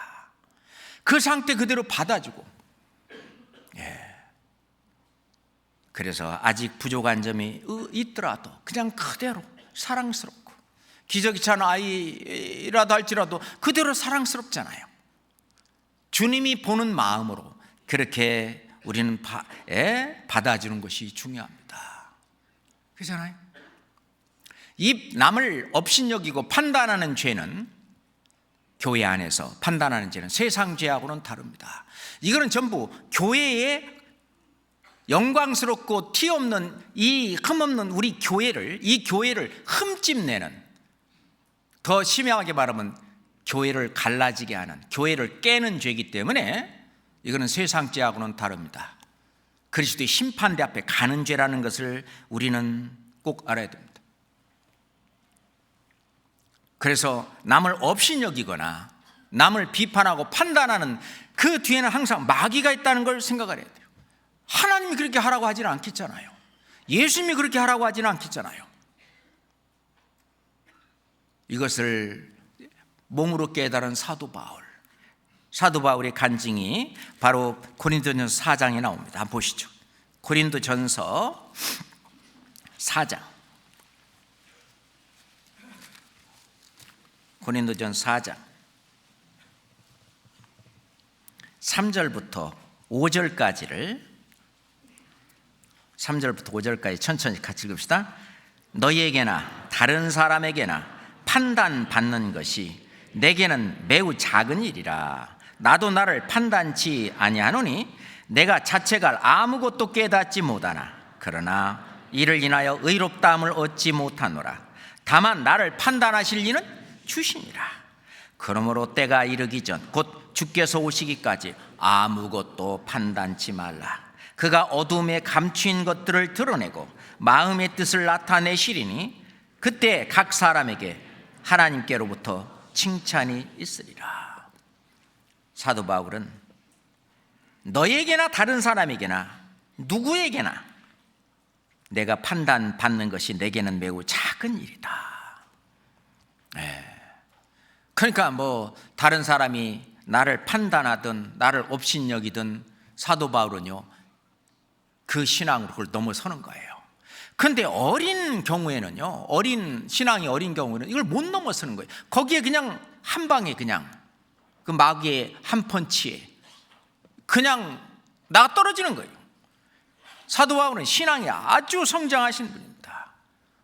그 상태 그대로 받아주고, 그래서 아직 부족한 점이 있더라도 그냥 그대로 사랑스럽고, 기저귀 찬 아이라도 할지라도 그대로 사랑스럽잖아요. 주님이 보는 마음으로 그렇게 우리는 받아주는 것이 중요합니다. 그렇잖아요. 이 남을 업신여기고 판단하는 죄는, 교회 안에서 판단하는 죄는 세상 죄하고는 다릅니다. 이거는 전부 교회의 영광스럽고 티 없는 이 흠없는 우리 교회를, 이 교회를 흠집내는, 더 심하게 말하면 교회를 갈라지게 하는, 교회를 깨는 죄이기 때문에 이거는 세상 죄하고는 다릅니다. 그리스도의 심판대 앞에 가는 죄라는 것을 우리는 꼭 알아야 됩니다. 그래서 남을 업신여기거나 남을 비판하고 판단하는 그 뒤에는 항상 마귀가 있다는 걸 생각을 해야 돼요. 하나님이 그렇게 하라고 하지는 않겠잖아요. 예수님이 그렇게 하라고 하지는 않겠잖아요. 이것을 몸으로 깨달은 사도 바울의 간증이 바로 고린도전서 4장에 나옵니다. 한번 보시죠. 고린도전서 4장, 고린도전서 4장 3절부터 5절까지를 3절부터 5절까지 천천히 같이 읽읍시다. 너희에게나 다른 사람에게나 판단받는 것이 내게는 매우 작은 일이라. 나도 나를 판단치 아니하노니 내가 자책할 아무것도 깨닫지 못하나, 그러나 이를 인하여 의롭다함을 얻지 못하노라. 다만 나를 판단하실 이는 주시니라. 그러므로 때가 이르기 전 곧 주께서 오시기까지 아무것도 판단치 말라. 그가 어둠에 감추인 것들을 드러내고 마음의 뜻을 나타내시리니 그때 각 사람에게 하나님께로부터 칭찬이 있으리라. 사도 바울은 너에게나 다른 사람에게나 누구에게나 내가 판단받는 것이 내게는 매우 작은 일이다. 그러니까 뭐 다른 사람이 나를 판단하든 나를 업신여기든 사도 바울은요, 그 신앙으로 그걸 넘어서는 거예요. 그런데 어린 경우에는요, 신앙이 어린 경우에는 이걸 못 넘어서는 거예요. 거기에 그냥 한 방에, 그냥 그 마귀의 한 펀치에 그냥 나가 떨어지는 거예요. 사도 바울은 신앙이 아주 성장하신 분입니다.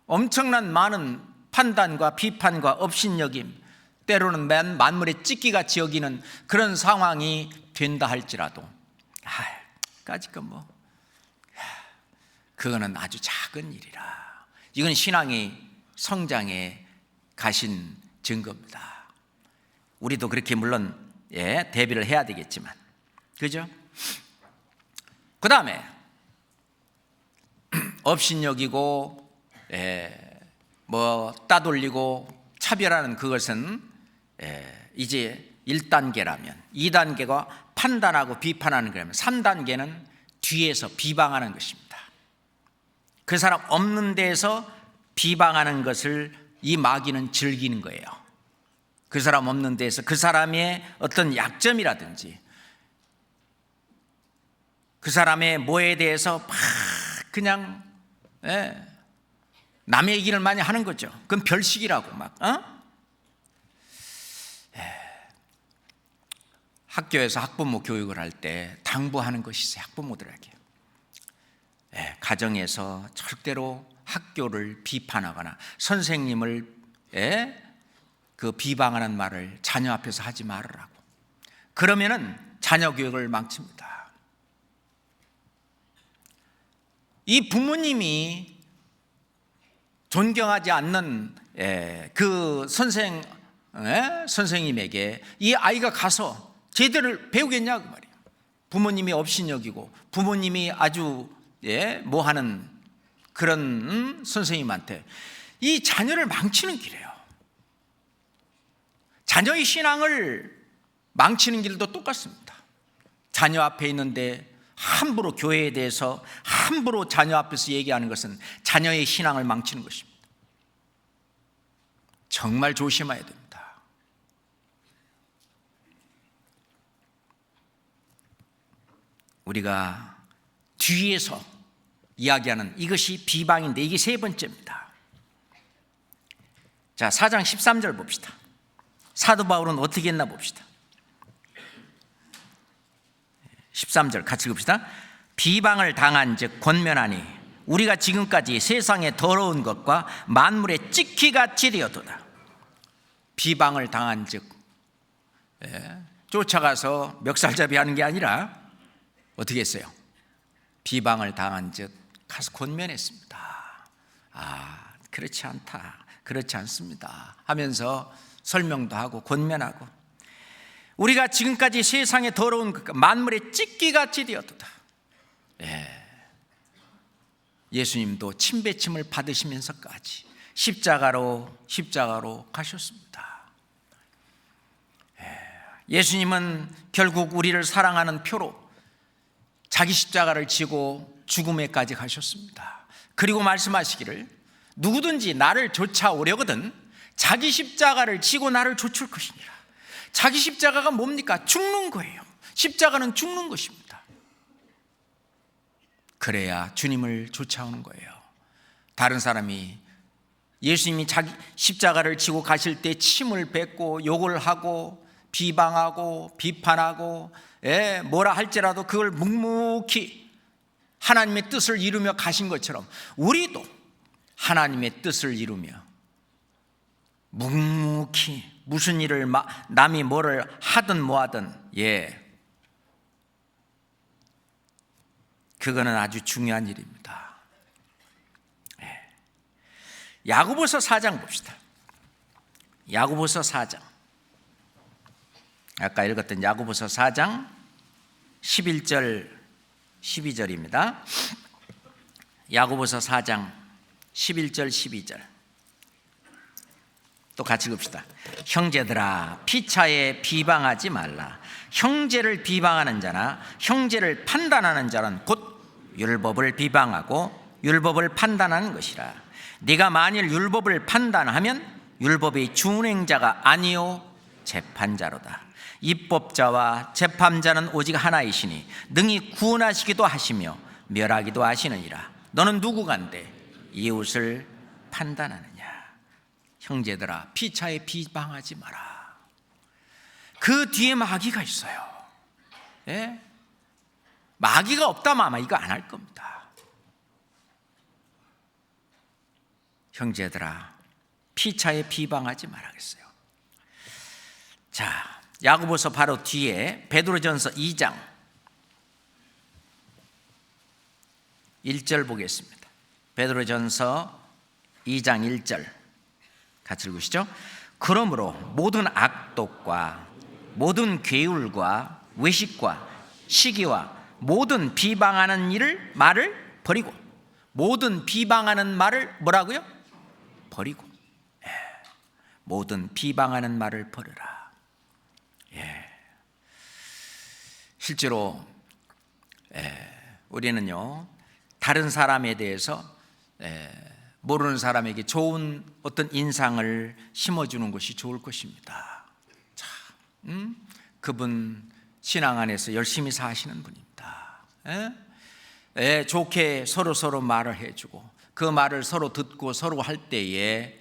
엄청난 많은 판단과 비판과 업신여김, 때로는 만물의 찢기같이 여기는 그런 상황이 된다 할지라도 까짓건 뭐 그거는 아주 작은 일이라. 이건 신앙의 성장에 가신 증거입니다. 우리도 그렇게 물론 대비를 해야 되겠지만, 그죠? 그 다음에 업신여기고 뭐 따돌리고 차별하는 그것은 이제 1단계라면, 2단계가 판단하고 비판하는 거라면, 3단계는 뒤에서 비방하는 것입니다. 그 사람 없는 데에서 비방하는 것을 이 마귀는 즐기는 거예요. 그 사람 없는 데서 그 사람의 어떤 약점이라든지 그 사람의 뭐에 대해서 막 그냥 남의 얘기를 많이 하는 거죠. 그건 별식이라고 막 학교에서 학부모 교육을 할 때 당부하는 것이 있어요. 학부모들에게 가정에서 절대로 학교를 비판하거나 선생님을 그 비방하는 말을 자녀 앞에서 하지 말으라고. 그러면은 자녀 교육을 망칩니다. 이 부모님이 존경하지 않는 그 선생님에게 이 아이가 가서 제대로 배우겠냐 그 말이에요. 부모님이 업신여기고 부모님이 아주 뭐 하는 그런 선생님한테 이 자녀를 망치는 길이에요. 자녀의 신앙을 망치는 길도 똑같습니다. 자녀 앞에 있는데 함부로 교회에 대해서 함부로 자녀 앞에서 얘기하는 것은 자녀의 신앙을 망치는 것입니다. 정말 조심해야 됩니다. 우리가 뒤에서 이야기하는 이것이 비방인데 이게 세 번째입니다. 자, 4장 13절 봅시다. 사도 바울은 어떻게 했나 봅시다. 13절 같이 봅시다. 비방을 당한 즉 권면하니 우리가 지금까지 세상의 더러운 것과 만물의 찌키같이 되었도다. 비방을 당한 즉 쫓아가서 멱살잡이 하는 게 아니라 어떻게 했어요? 비방을 당한 즉 가서 권면했습니다. 그렇지 않다, 그렇지 않습니다 하면서 설명도 하고 권면하고 우리가 지금까지 세상에 더러운 것 만물의 찢기같이 되었도다. 예수님도 침뱉음을 받으시면서까지 십자가로 가셨습니다. 예수님은 결국 우리를 사랑하는 표로 자기 십자가를 지고 죽음에까지 가셨습니다. 그리고 말씀하시기를 누구든지 나를 쫓아오려거든 자기 십자가를 지고 나를 쫓을 것이니라. 자기 십자가가 뭡니까? 죽는 거예요. 십자가는 죽는 것입니다. 그래야 주님을 쫓아오는 거예요. 다른 사람이 예수님이 자기 십자가를 지고 가실 때 침을 뱉고 욕을 하고 비방하고 비판하고 뭐라 할지라도 그걸 묵묵히 하나님의 뜻을 이루며 가신 것처럼 우리도 하나님의 뜻을 이루며 묵묵히 무슨 일을 남이 뭐를 하든 뭐하든 그거는 아주 중요한 일입니다. 야고보서 4장 봅시다. 야고보서 4장 아까 읽었던 야고보서 4장 11절 12절입니다. 야고보서 4장 11절 12절 또 같이 봅시다. 형제들아 피차에 비방하지 말라. 형제를 비방하는 자나 형제를 판단하는 자는 곧 율법을 비방하고 율법을 판단하는 것이라. 네가 만일 율법을 판단하면 율법의 준행자가 아니요 재판자로다. 입법자와 재판자는 오직 하나이시니 능히 구원하시기도 하시며 멸하기도 하시느니라. 너는 누구간데 이웃을 판단하느냐. 형제들아 피차에 비방하지 마라. 그 뒤에 마귀가 있어요. 마귀가 없다면 아마 이거 안 할 겁니다. 형제들아 피차에 비방하지 말아야겠어요. 자, 야고보서 바로 뒤에 베드로전서 2장 1절 보겠습니다. 베드로전서 2장 1절 같이 읽으시죠. 그러므로 모든 악독과 모든 괴울과 외식과 시기와 모든 비방하는 말을 버리고 모든 비방하는 말을 뭐라고요? 버리고 모든 비방하는 말을 버려라. 실제로 우리는요 다른 사람에 대해서 모르는 사람에게 좋은 어떤 인상을 심어주는 것이 좋을 것입니다. 자, 그분 신앙 안에서 열심히 사시는 분입니다. 좋게 서로 말을 해주고 그 말을 서로 듣고 서로 할 때에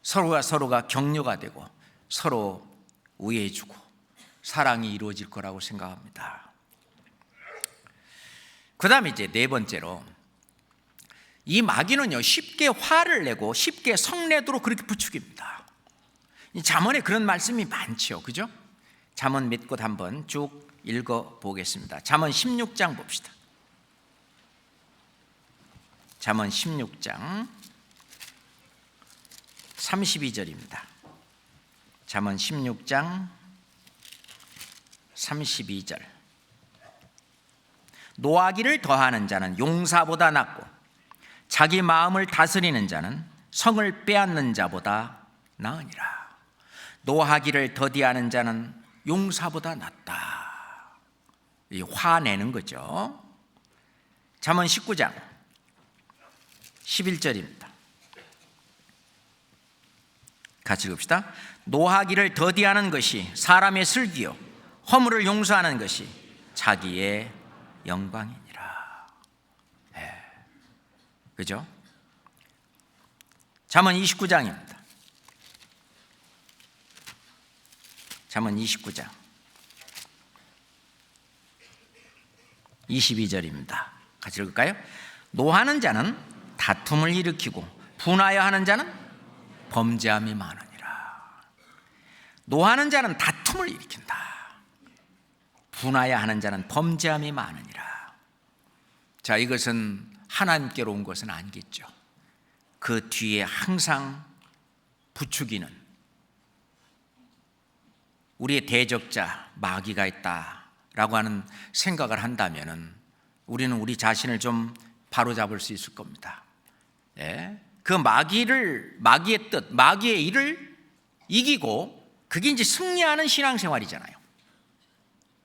서로가 격려가 되고 서로 우애해주고 사랑이 이루어질 거라고 생각합니다. 그 다음에 이제 네 번째로, 이 마귀는요 쉽게 화를 내고 쉽게 성내도록 그렇게 부추깁니다. 이 잠언에 그런 말씀이 많죠, 그죠? 잠언 몇 곳 한번 쭉 읽어보겠습니다. 잠언 16장 봅시다. 잠언 16장 32절입니다. 잠언 16장 32절. 노하기를 더하는 자는 용사보다 낫고 자기 마음을 다스리는 자는 성을 빼앗는 자보다 나으니라. 노하기를 더디하는 자는 용사보다 낫다. 이 화내는 거죠. 잠언 19장 11절입니다. 같이 읽읍시다. 노하기를 더디하는 것이 사람의 슬기요 허물을 용서하는 것이 자기의 영광이니라. 그죠? 잠언 29장입니다. 잠언 29장 22절입니다. 같이 읽을까요? 노하는 자는 다툼을 일으키고 분하여 하는 자는 범죄함이 많으니라. 노하는 자는 다툼을 일으킨다. 분하여 하는 자는 범죄함이 많으니라. 자, 이것은 하나님께로 온 것은 아니겠죠. 그 뒤에 항상 부추기는 우리의 대적자 마귀가 있다라고 하는 생각을 한다면 우리는 우리 자신을 좀 바로잡을 수 있을 겁니다. 그 마귀의 뜻, 마귀의 일을 이기고 그게 이제 승리하는 신앙생활이잖아요.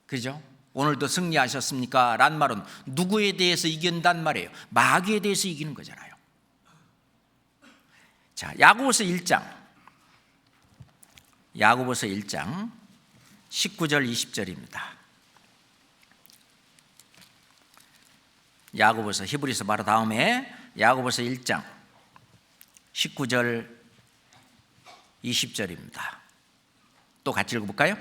그죠? 오늘도 승리하셨습니까? 란 말은 누구에 대해서 이긴단 말이에요? 마귀에 대해서 이기는 거잖아요. 자, 야고보서 1장 19절 20절입니다. 야고보서, 히브리서 바로 다음에 야고보서 1장 19절 20절입니다. 또 같이 읽어볼까요?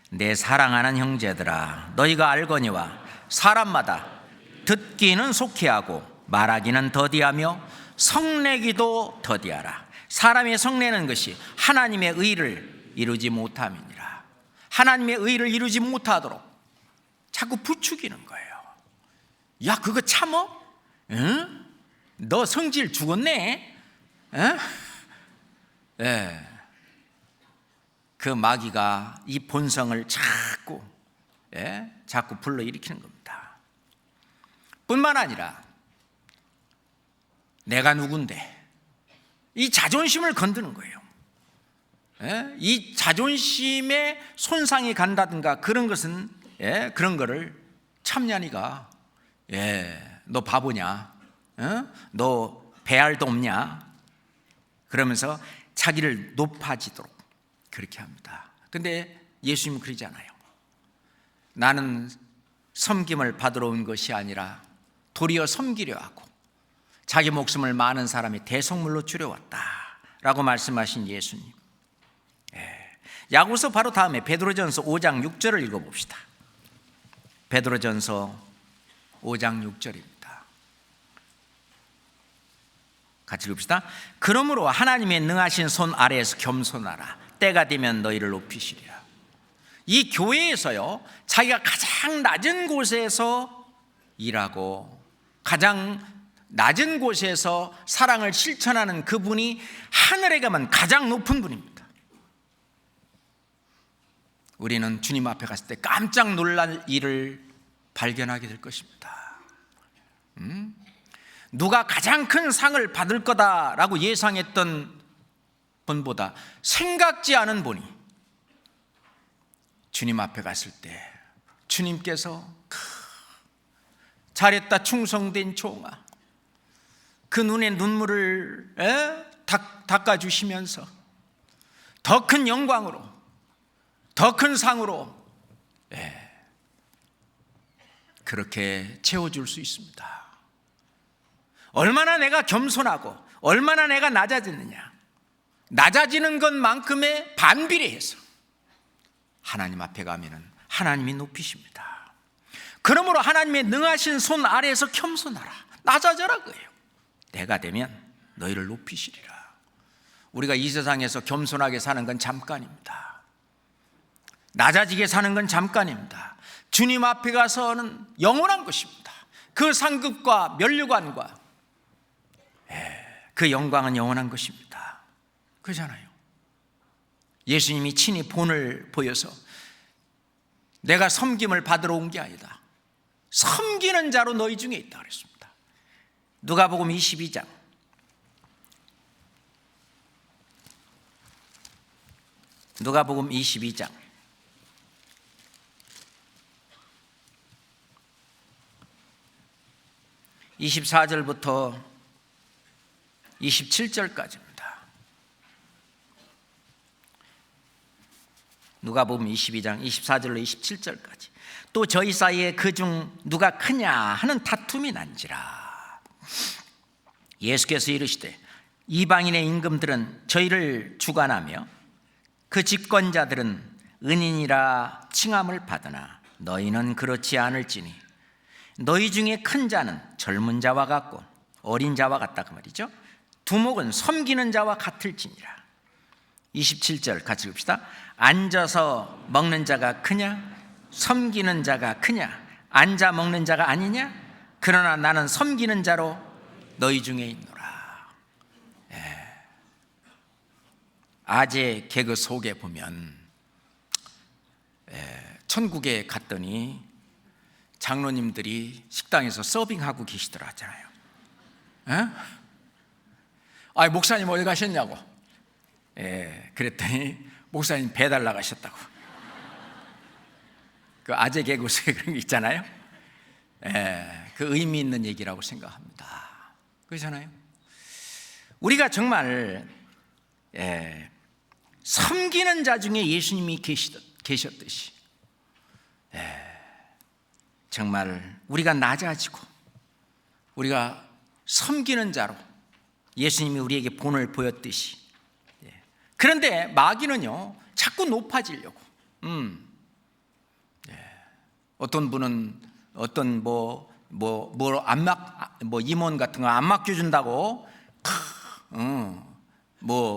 내 사랑하는 형제들아, 너희가 알거니와 사람마다 듣기는 속히 하고 말하기는 더디하며 성내기도 더디하라. 사람의 성내는 것이 하나님의 의를 이루지 못함이니라. 하나님의 의를 이루지 못하도록 자꾸 부추기는 거예요. 야, 그거 참어? 응? 너 성질 죽었네? 응? 그 마귀가 이 본성을 자꾸 불러일으키는 겁니다. 뿐만 아니라 내가 누군데 이 자존심을 건드는 거예요. 이 자존심에 손상이 간다든가 그런 것은 그런 거를 참냐니가 너 바보냐? 너 배알도 없냐? 그러면서 자기를 높아지도록 그렇게 합니다. 근데 예수님은 그러지 않아요. 나는 섬김을 받으러 온 것이 아니라 도리어 섬기려 하고 자기 목숨을 많은 사람이 대속물로 줄여왔다라고 말씀하신 예수님. 야고보서 바로 다음에 베드로전서 5장 6절을 읽어봅시다. 베드로전서 5장 6절입니다. 같이 읽읍시다. 그러므로 하나님의 능하신 손 아래에서 겸손하라. 때가 되면 너희를 높이시리라. 이 교회에서요, 자기가 가장 낮은 곳에서 일하고 가장 낮은 곳에서 사랑을 실천하는 그분이 하늘에 가면 가장 높은 분입니다. 우리는 주님 앞에 갔을 때 깜짝 놀랄 일을 발견하게 될 것입니다. 누가 가장 큰 상을 받을 거다라고 예상했던 분보다 생각지 않은 분이 주님 앞에 갔을 때 주님께서 잘했다 충성된 종아, 그 눈에 눈물을 닦아주시면서 더 큰 영광으로, 더 큰 상으로 그렇게 채워줄 수 있습니다. 얼마나 내가 겸손하고 얼마나 내가 낮아지느냐, 낮아지는 것만큼의 반비례해서 하나님 앞에 가면은 하나님이 높이십니다. 그러므로 하나님의 능하신 손 아래에서 겸손하라, 낮아져라 그예요. 내가 되면 너희를 높이시리라. 우리가 이 세상에서 겸손하게 사는 건 잠깐입니다. 낮아지게 사는 건 잠깐입니다. 주님 앞에 가서는 영원한 것입니다. 그 상급과 면류관과 그 영광은 영원한 것입니다. 그렇잖아요. 예수님이 친히 본을 보여서 내가 섬김을 받으러 온 게 아니다, 섬기는 자로 너희 중에 있다 그랬습니다. 누가복음 22장 24절부터 27절까지입니다. 누가복음 22장 24절로 27절까지. 또 저희 사이에 그중 누가 크냐 하는 다툼이 난지라. 예수께서 이르시되 이방인의 임금들은 저희를 주관하며 그 집권자들은 은인이라 칭함을 받으나 너희는 그렇지 않을지니 너희 중에 큰 자는 젊은 자와 같고 어린 자와 같다 그 말이죠. 두목은 섬기는 자와 같을지니라. 27절 같이 봅시다. 앉아서 먹는 자가 크냐 섬기는 자가 크냐, 앉아 먹는 자가 아니냐? 그러나 나는 섬기는 자로 너희 중에 있노라. 아재 개그 속에 보면 천국에 갔더니 장로님들이 식당에서 서빙하고 계시더라 하잖아요. 목사님 어디 가셨냐고. 그랬더니 목사님 배달 나가셨다고. 그 아재 개그 속에 그런 게 있잖아요. 그 의미 있는 얘기라고 생각합니다. 그렇잖아요. 우리가 정말 섬기는 자 중에 예수님이 계셨듯이 정말 우리가 낮아지고 우리가 섬기는 자로 예수님이 우리에게 본을 보였듯이. 그런데 마귀는요 자꾸 높아지려고. 어떤 분은 어떤 임원 같은 거 안 맡겨준다고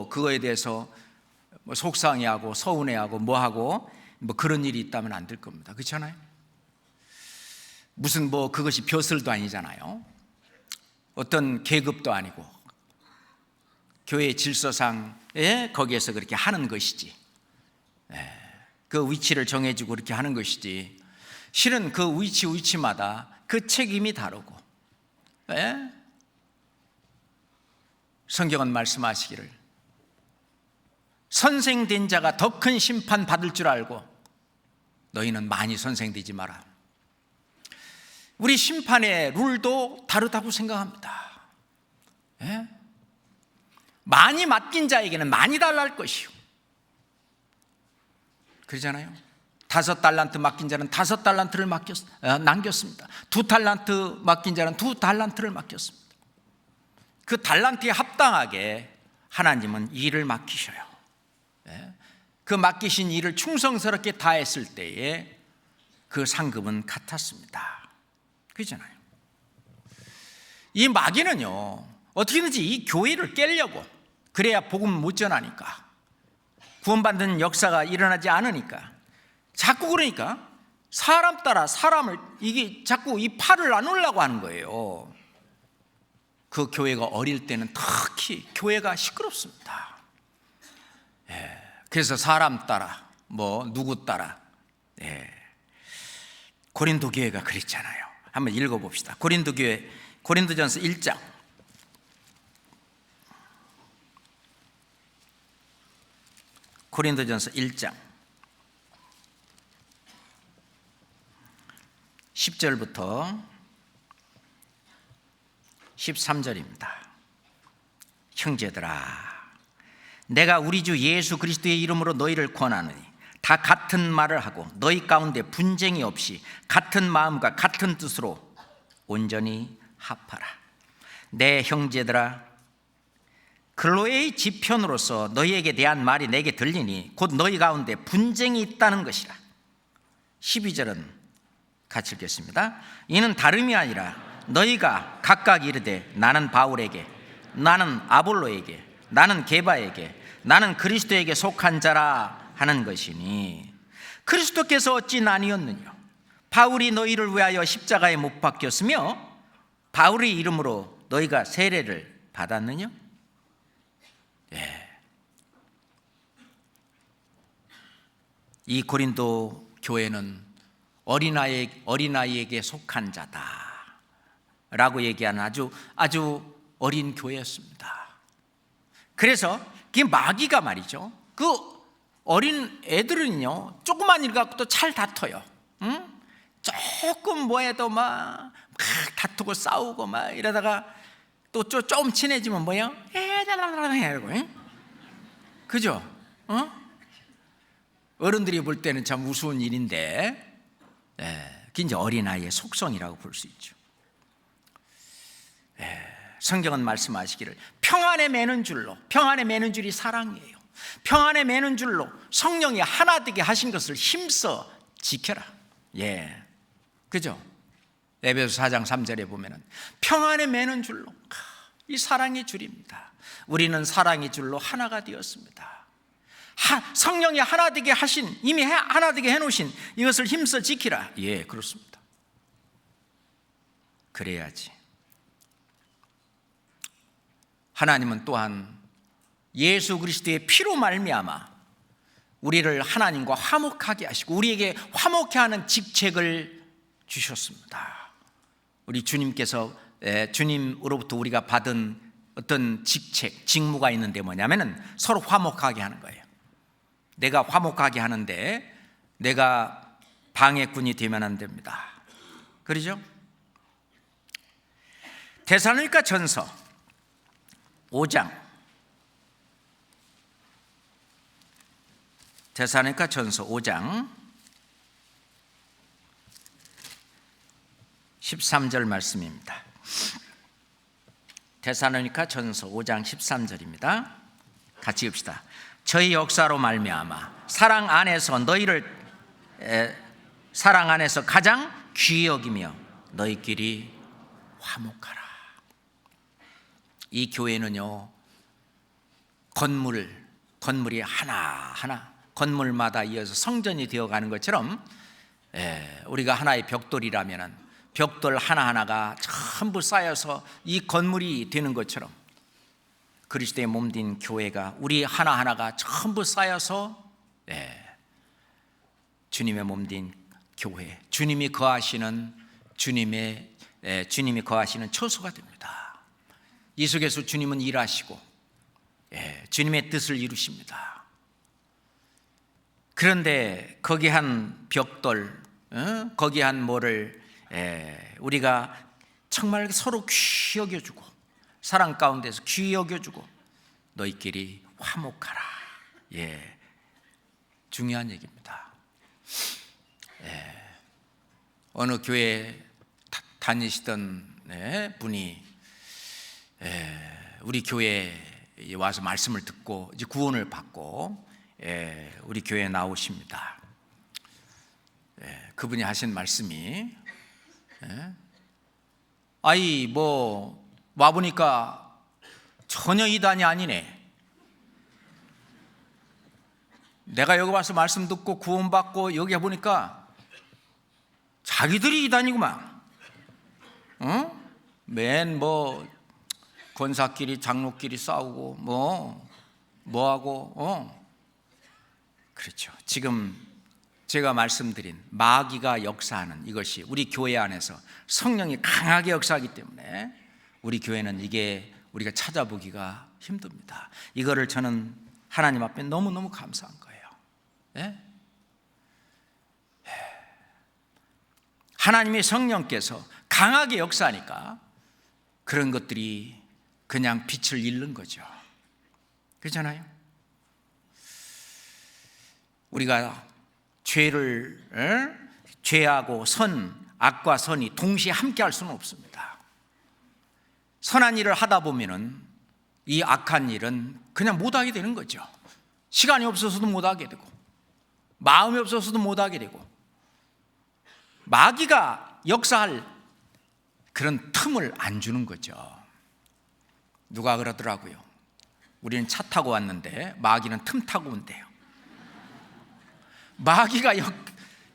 그거에 대해서 속상해하고 서운해하고 뭐하고 그런 일이 있다면 안 될 겁니다. 그렇잖아요. 무슨 그것이 벼슬도 아니잖아요. 어떤 계급도 아니고 교회 질서상에 거기에서 그렇게 하는 것이지. 그 위치를 정해주고 그렇게 하는 것이지. 실은 그 위치마다 그 책임이 다르고. 성경은 말씀하시기를 선생된 자가 더 큰 심판 받을 줄 알고 너희는 많이 선생되지 마라. 우리 심판의 룰도 다르다고 생각합니다. 많이 맡긴 자에게는 많이 달랄 것이요. 그러잖아요. 5달란트 맡긴 자는 5달란트를 남겼습니다. 2달란트 맡긴 자는 2달란트를 맡겼습니다. 그 달란트에 합당하게 하나님은 일을 맡기셔요. 그 맡기신 일을 충성스럽게 다했을 때에 그 상급은 같았습니다. 그렇잖아요. 이 마귀는요 어떻게든지 이 교회를 깨려고, 그래야 복음 못 전하니까, 구원받는 역사가 일어나지 않으니까 자꾸 그러니까 사람 따라 사람을 이게 자꾸 이 팔을 나누려고 하는 거예요. 그 교회가 어릴 때는 특히 교회가 시끄럽습니다. 그래서 사람 따라 누구 따라 고린도 교회가 그랬잖아요. 한번 읽어봅시다. 고린도 교회 고린도전서 1장 10절부터 13절입니다. 형제들아, 내가 우리 주 예수 그리스도의 이름으로 너희를 권하노니 다 같은 말을 하고 너희 가운데 분쟁이 없이 같은 마음과 같은 뜻으로 온전히 합하라. 내 형제들아, 글로의 지편으로서 너희에게 대한 말이 내게 들리니 곧 너희 가운데 분쟁이 있다는 것이라. 12절은 같이 읽겠습니다. 이는 다름이 아니라 너희가 각각 이르되 나는 바울에게, 나는 아볼로에게, 나는 게바에게, 나는 그리스도에게 속한 자라 하는 것이니, 그리스도께서 어찌 나뉘었느냐? 바울이 너희를 위하여 십자가에 못 박혔으며 바울의 이름으로 너희가 세례를 받았느냐? 이 고린도 교회는 어린아이에게 속한 자다라고 얘기하는 아주 어린 교회였습니다. 그래서 그 마귀가 말이죠, 그 어린 애들은요 조그만 일 갖고도 잘 다퉈요. 응? 조금 뭐해도 막 다투고 싸우고 막 이러다가 또 좀 친해지면 뭐예요? 이러고, 그죠? 어른들이 볼 때는 참 우스운 일인데, 그게 이제 어린아이의 속성이라고 볼 수 있죠. 성경은 말씀하시기를 평안에 매는 줄로, 평안에 매는 줄이 사랑이에요. 평안에 매는 줄로 성령이 하나 되게 하신 것을 힘써 지켜라. 그죠? 에베소 4장 3절에 보면은 평안에 매는 줄로, 이 사랑의 줄입니다. 우리는 사랑의 줄로 하나가 되었습니다. 성령이 하나 되게 하신, 이미 하나 되게 해놓으신 이것을 힘써 지키라. 그렇습니다. 그래야지. 하나님은 또한 예수 그리스도의 피로 말미암아 우리를 하나님과 화목하게 하시고 우리에게 화목해 하는 직책을 주셨습니다. 우리 주님께서, 주님으로부터 우리가 받은 어떤 직책, 직무가 있는데 뭐냐면은 서로 화목하게 하는 거예요. 내가 화목하게 하는데 내가 방해꾼이 되면 안 됩니다. 그러죠? 데살로니가 전서 5장, 데살로니가 전서 5장 13절 말씀입니다. 데살로니가 전서 5장 13절입니다. 같이 읽읍시다. 저희 역사로 말미암아 사랑 안에서 너희를 사랑 안에서 가장 귀히 여기며 너희끼리 화목하라. 이 교회는요, 건물이 하나하나 건물마다 이어서 성전이 되어가는 것처럼, 우리가 하나의 벽돌이라면은 벽돌 하나하나가 전부 쌓여서 이 건물이 되는 것처럼 그리스도의 몸된 교회가, 우리 하나하나가 전부 쌓여서 주님의 몸된 교회, 주님이 거하시는 주님이 거하시는 처소가 됩니다. 이 속에서 주님은 일하시고 주님의 뜻을 이루십니다. 그런데 거기 한 벽돌, 거기 한 뭐를 우리가 정말 서로 귀히 여겨주고 사랑 가운데서 귀히 여겨주고 너희끼리 화목하라. 중요한 얘기입니다. 어느 교회 다니시던 분이 우리 교회에 와서 말씀을 듣고 이제 구원을 받고 우리 교회에 나오십니다. 그분이 하신 말씀이, 아이 뭐 와보니까 전혀 이단이 아니네. 내가 여기 와서 말씀 듣고 구원받고 여기 보니까 자기들이 이단이구만. 맨 뭐 권사끼리 장로끼리 싸우고 뭐하고 그렇죠. 지금 제가 말씀드린 마귀가 역사하는 이것이 우리 교회 안에서 성령이 강하게 역사하기 때문에 우리 교회는 이게 우리가 찾아보기가 힘듭니다. 이거를 저는 하나님 앞에 너무너무 감사한 거예요. 하나님의 성령께서 강하게 역사하니까 그런 것들이 그냥 빛을 잃는 거죠. 그렇잖아요. 우리가 죄하고 악과 선이 동시에 함께 할 수는 없습니다. 선한 일을 하다 보면은 이 악한 일은 그냥 못하게 되는 거죠. 시간이 없어서도 못하게 되고, 마음이 없어서도 못하게 되고, 마귀가 역사할 그런 틈을 안 주는 거죠. 누가 그러더라고요. 우리는 차 타고 왔는데 마귀는 틈 타고 온대요. 마귀가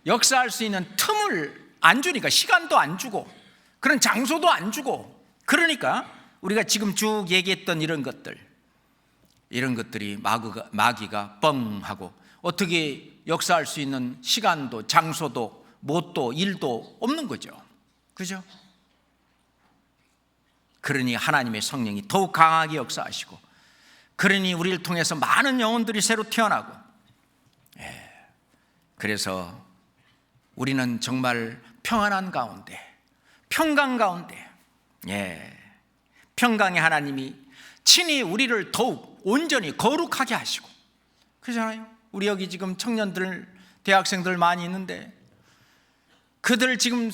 역사할 수 있는 틈을 안 주니까, 시간도 안 주고 그런 장소도 안 주고, 그러니까 우리가 지금 쭉 얘기했던 이런 것들이 마귀가 뻥 하고, 어떻게 역사할 수 있는 시간도 장소도 뭣도 일도 없는 거죠. 그죠? 그러니 하나님의 성령이 더욱 강하게 역사하시고, 그러니 우리를 통해서 많은 영혼들이 새로 태어나고, 그래서 우리는 정말 평안한 가운데, 평강 가운데, 평강의 하나님이 친히 우리를 더욱 온전히 거룩하게 하시고, 그렇잖아요. 우리 여기 지금 청년들, 대학생들 많이 있는데, 그들 지금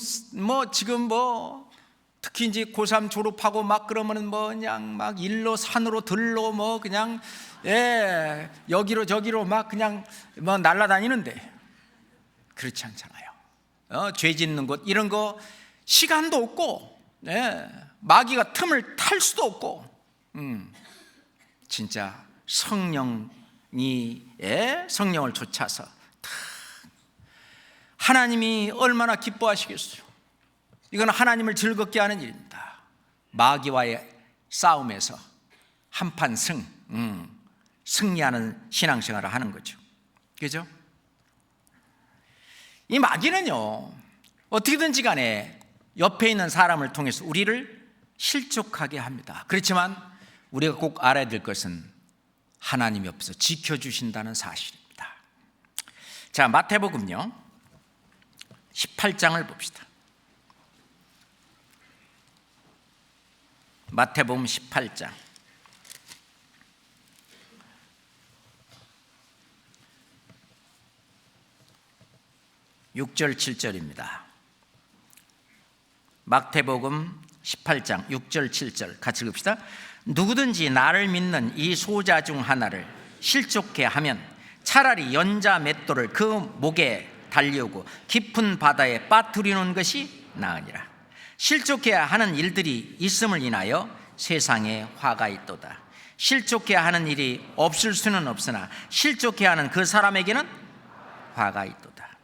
특히 이제 고3 졸업하고 막 그러면은 그냥 막 일로 산으로 들로 그냥 여기로 저기로 막 그냥 날아다니는데, 그렇지 않잖아요. 죄 짓는 것 이런 거 시간도 없고, 마귀가 틈을 탈 수도 없고, 진짜 성령을 쫓아서 하나님이 얼마나 기뻐하시겠어요. 이건 하나님을 즐겁게 하는 일입니다. 마귀와의 싸움에서 한판 승리하는 신앙생활을 하는 거죠. 그죠? 이 마귀는요, 어떻게든지 간에 옆에 있는 사람을 통해서 우리를 실족하게 합니다. 그렇지만 우리가 꼭 알아야 될 것은 하나님이 옆에서 지켜주신다는 사실입니다. 자, 마태복음요 18장을 봅시다. 마태복음 18장 6절 7절입니다. 마태복음 18장 6절 7절 같이 읽읍시다. 누구든지 나를 믿는 이 소자 중 하나를 실족해 하면 차라리 연자 맷돌을 그 목에 달려오고 깊은 바다에 빠뜨리는 것이 나으니라. 실족해야 하는 일들이 있음을 인하여 세상에 화가 있도다. 실족해야 하는 일이 없을 수는 없으나 실족해야 하는 그 사람에게는 화가 있도다.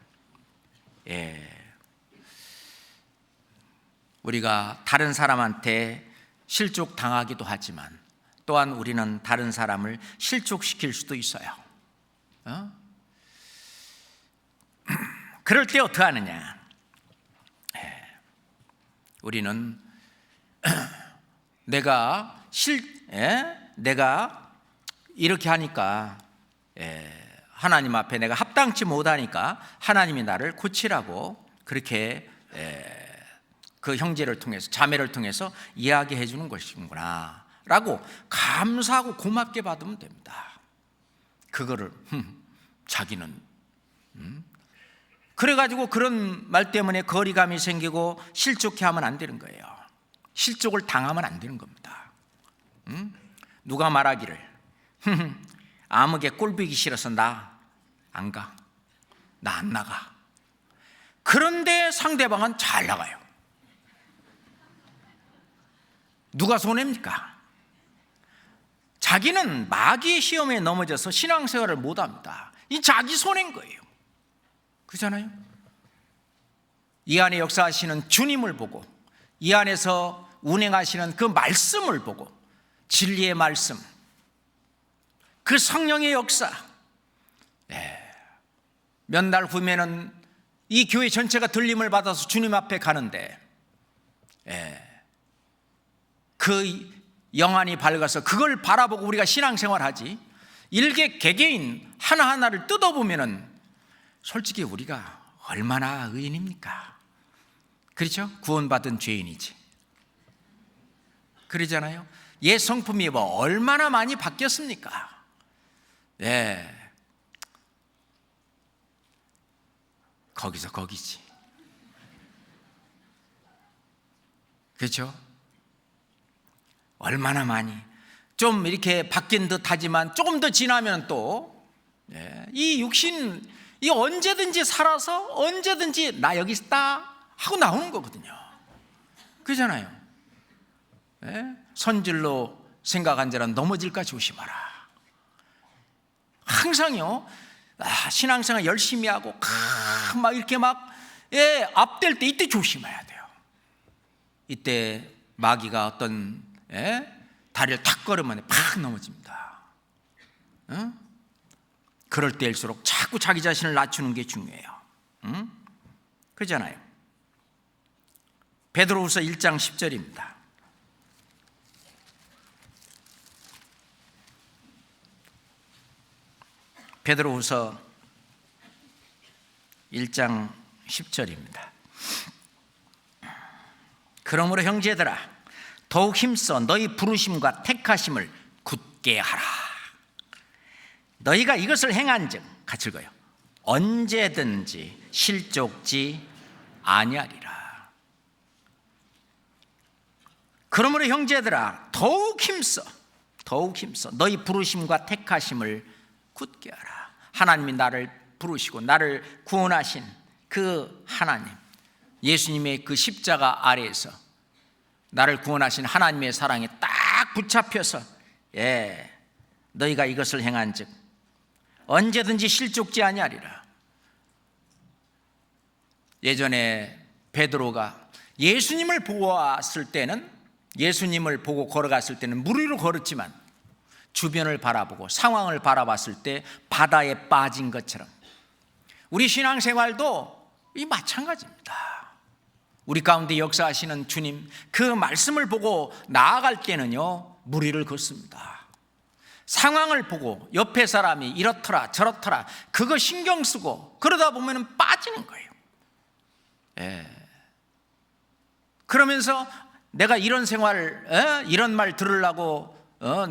우리가 다른 사람한테 실족당하기도 하지만 또한 우리는 다른 사람을 실족시킬 수도 있어요. 그럴 때 어떻게 하느냐? 우리는 내가 이렇게 하니까 하나님 앞에 내가 합당치 못하니까 하나님이 나를 고치라고 그렇게 그 형제를 통해서, 자매를 통해서 이야기해 주는 것이구나 라고 감사하고 고맙게 받으면 됩니다. 그거를 자기는 그래가지고 그런 말 때문에 거리감이 생기고 실족해 하면 안 되는 거예요. 실족을 당하면 안 되는 겁니다. 누가 말하기를 아무개 꼴보기 싫어서 나 안 가, 나 안 나가. 그런데 상대방은 잘 나가요. 누가 손해입니까? 자기는 마귀의 시험에 넘어져서 신앙생활을 못합니다. 이 자기 손해인 거예요. 그렇잖아요. 이 안에 역사하시는 주님을 보고, 이 안에서 운행하시는 그 말씀을 보고, 진리의 말씀, 그 성령의 역사, 몇 날 후면은 이 교회 전체가 들림을 받아서 주님 앞에 가는데, 그 영안이 밝아서 그걸 바라보고 우리가 신앙생활하지, 일개 개개인 하나하나를 뜯어보면은 솔직히 우리가 얼마나 의인입니까? 그렇죠? 구원받은 죄인이지. 그러잖아요. 옛 성품이 뭐 얼마나 많이 바뀌었습니까? 예. 거기서 거기지. 그렇죠? 얼마나 많이 좀 이렇게 바뀐 듯 하지만 조금 더 지나면 또 이 육신 이 언제든지 살아서 언제든지 나 여기 있다 하고 나오는 거거든요. 그렇잖아요. 선질로 생각한 자는 넘어질까 조심하라. 항상요, 신앙생활 열심히 하고 막 이렇게 막 앞댈 때 이때 조심해야 돼요. 이때 마귀가 어떤 다리를 탁 걸으면 팍 넘어집니다. 그럴 때일수록 자꾸 자기 자신을 낮추는 게 중요해요. 그렇잖아요. 베드로후서 1장 10절입니다. 베드로후서 1장 10절입니다. 그러므로 형제들아 더욱 힘써 너희 부르심과 택하심을 굳게 하라. 너희가 이것을 행한즉 같이 읽어요. 언제든지 실족지 아니하리라. 그러므로 형제들아 더욱 힘써 너희 부르심과 택하심을 굳게 하라. 하나님이 나를 부르시고 나를 구원하신 그 하나님, 예수님의 그 십자가 아래에서 나를 구원하신 하나님의 사랑에 딱 붙잡혀서 너희가 이것을 행한즉 언제든지 실족지 아니하리라. 예전에 베드로가 예수님을 보고 왔을 때는, 예수님을 보고 걸어갔을 때는 물 위로 걸었지만 주변을 바라보고 상황을 바라봤을 때 바다에 빠진 것처럼 우리 신앙생활도 이 마찬가지입니다. 우리 가운데 역사하시는 주님 그 말씀을 보고 나아갈 때는요 물 위를 걷습니다. 상황을 보고 옆에 사람이 이렇더라 저렇더라 그거 신경 쓰고 그러다 보면 빠지는 거예요. 그러면서 내가 이런 생활, 이런 말 들으려고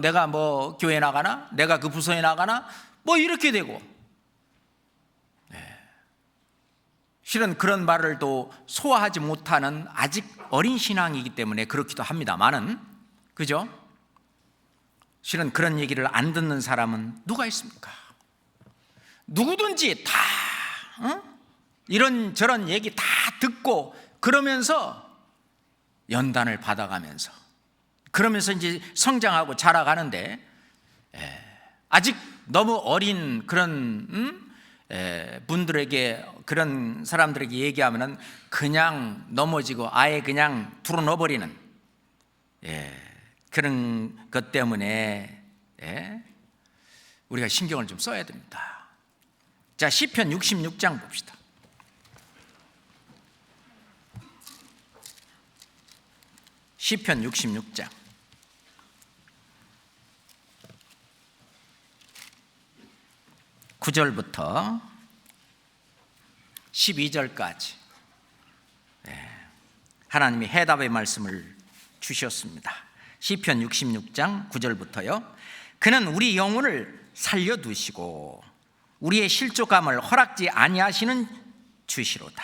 내가 뭐 교회 나가나, 내가 그 부서에 나가나, 뭐 이렇게 되고, 실은 그런 말을 또 소화하지 못하는 아직 어린 신앙이기 때문에 그렇기도 합니다만은, 그죠? 실은 그런 얘기를 안 듣는 사람은 누가 있습니까? 누구든지 다 이런 저런 얘기 다 듣고 그러면서 연단을 받아가면서 그러면서 이제 성장하고 자라가는데 아직 너무 어린 그런 분들에게, 그런 사람들에게 얘기하면은 그냥 넘어지고 아예 그냥 풀어넣어버리는 그런 것 때문에 우리가 신경을 좀 써야 됩니다. 자, 시편 66장 봅시다. 시편 66장 9절부터 12절까지 하나님이 해답의 말씀을 주셨습니다. 시편 66장 9절부터요. 그는 우리 영혼을 살려두시고 우리의 실족함을 허락지 아니하시는 주시로다.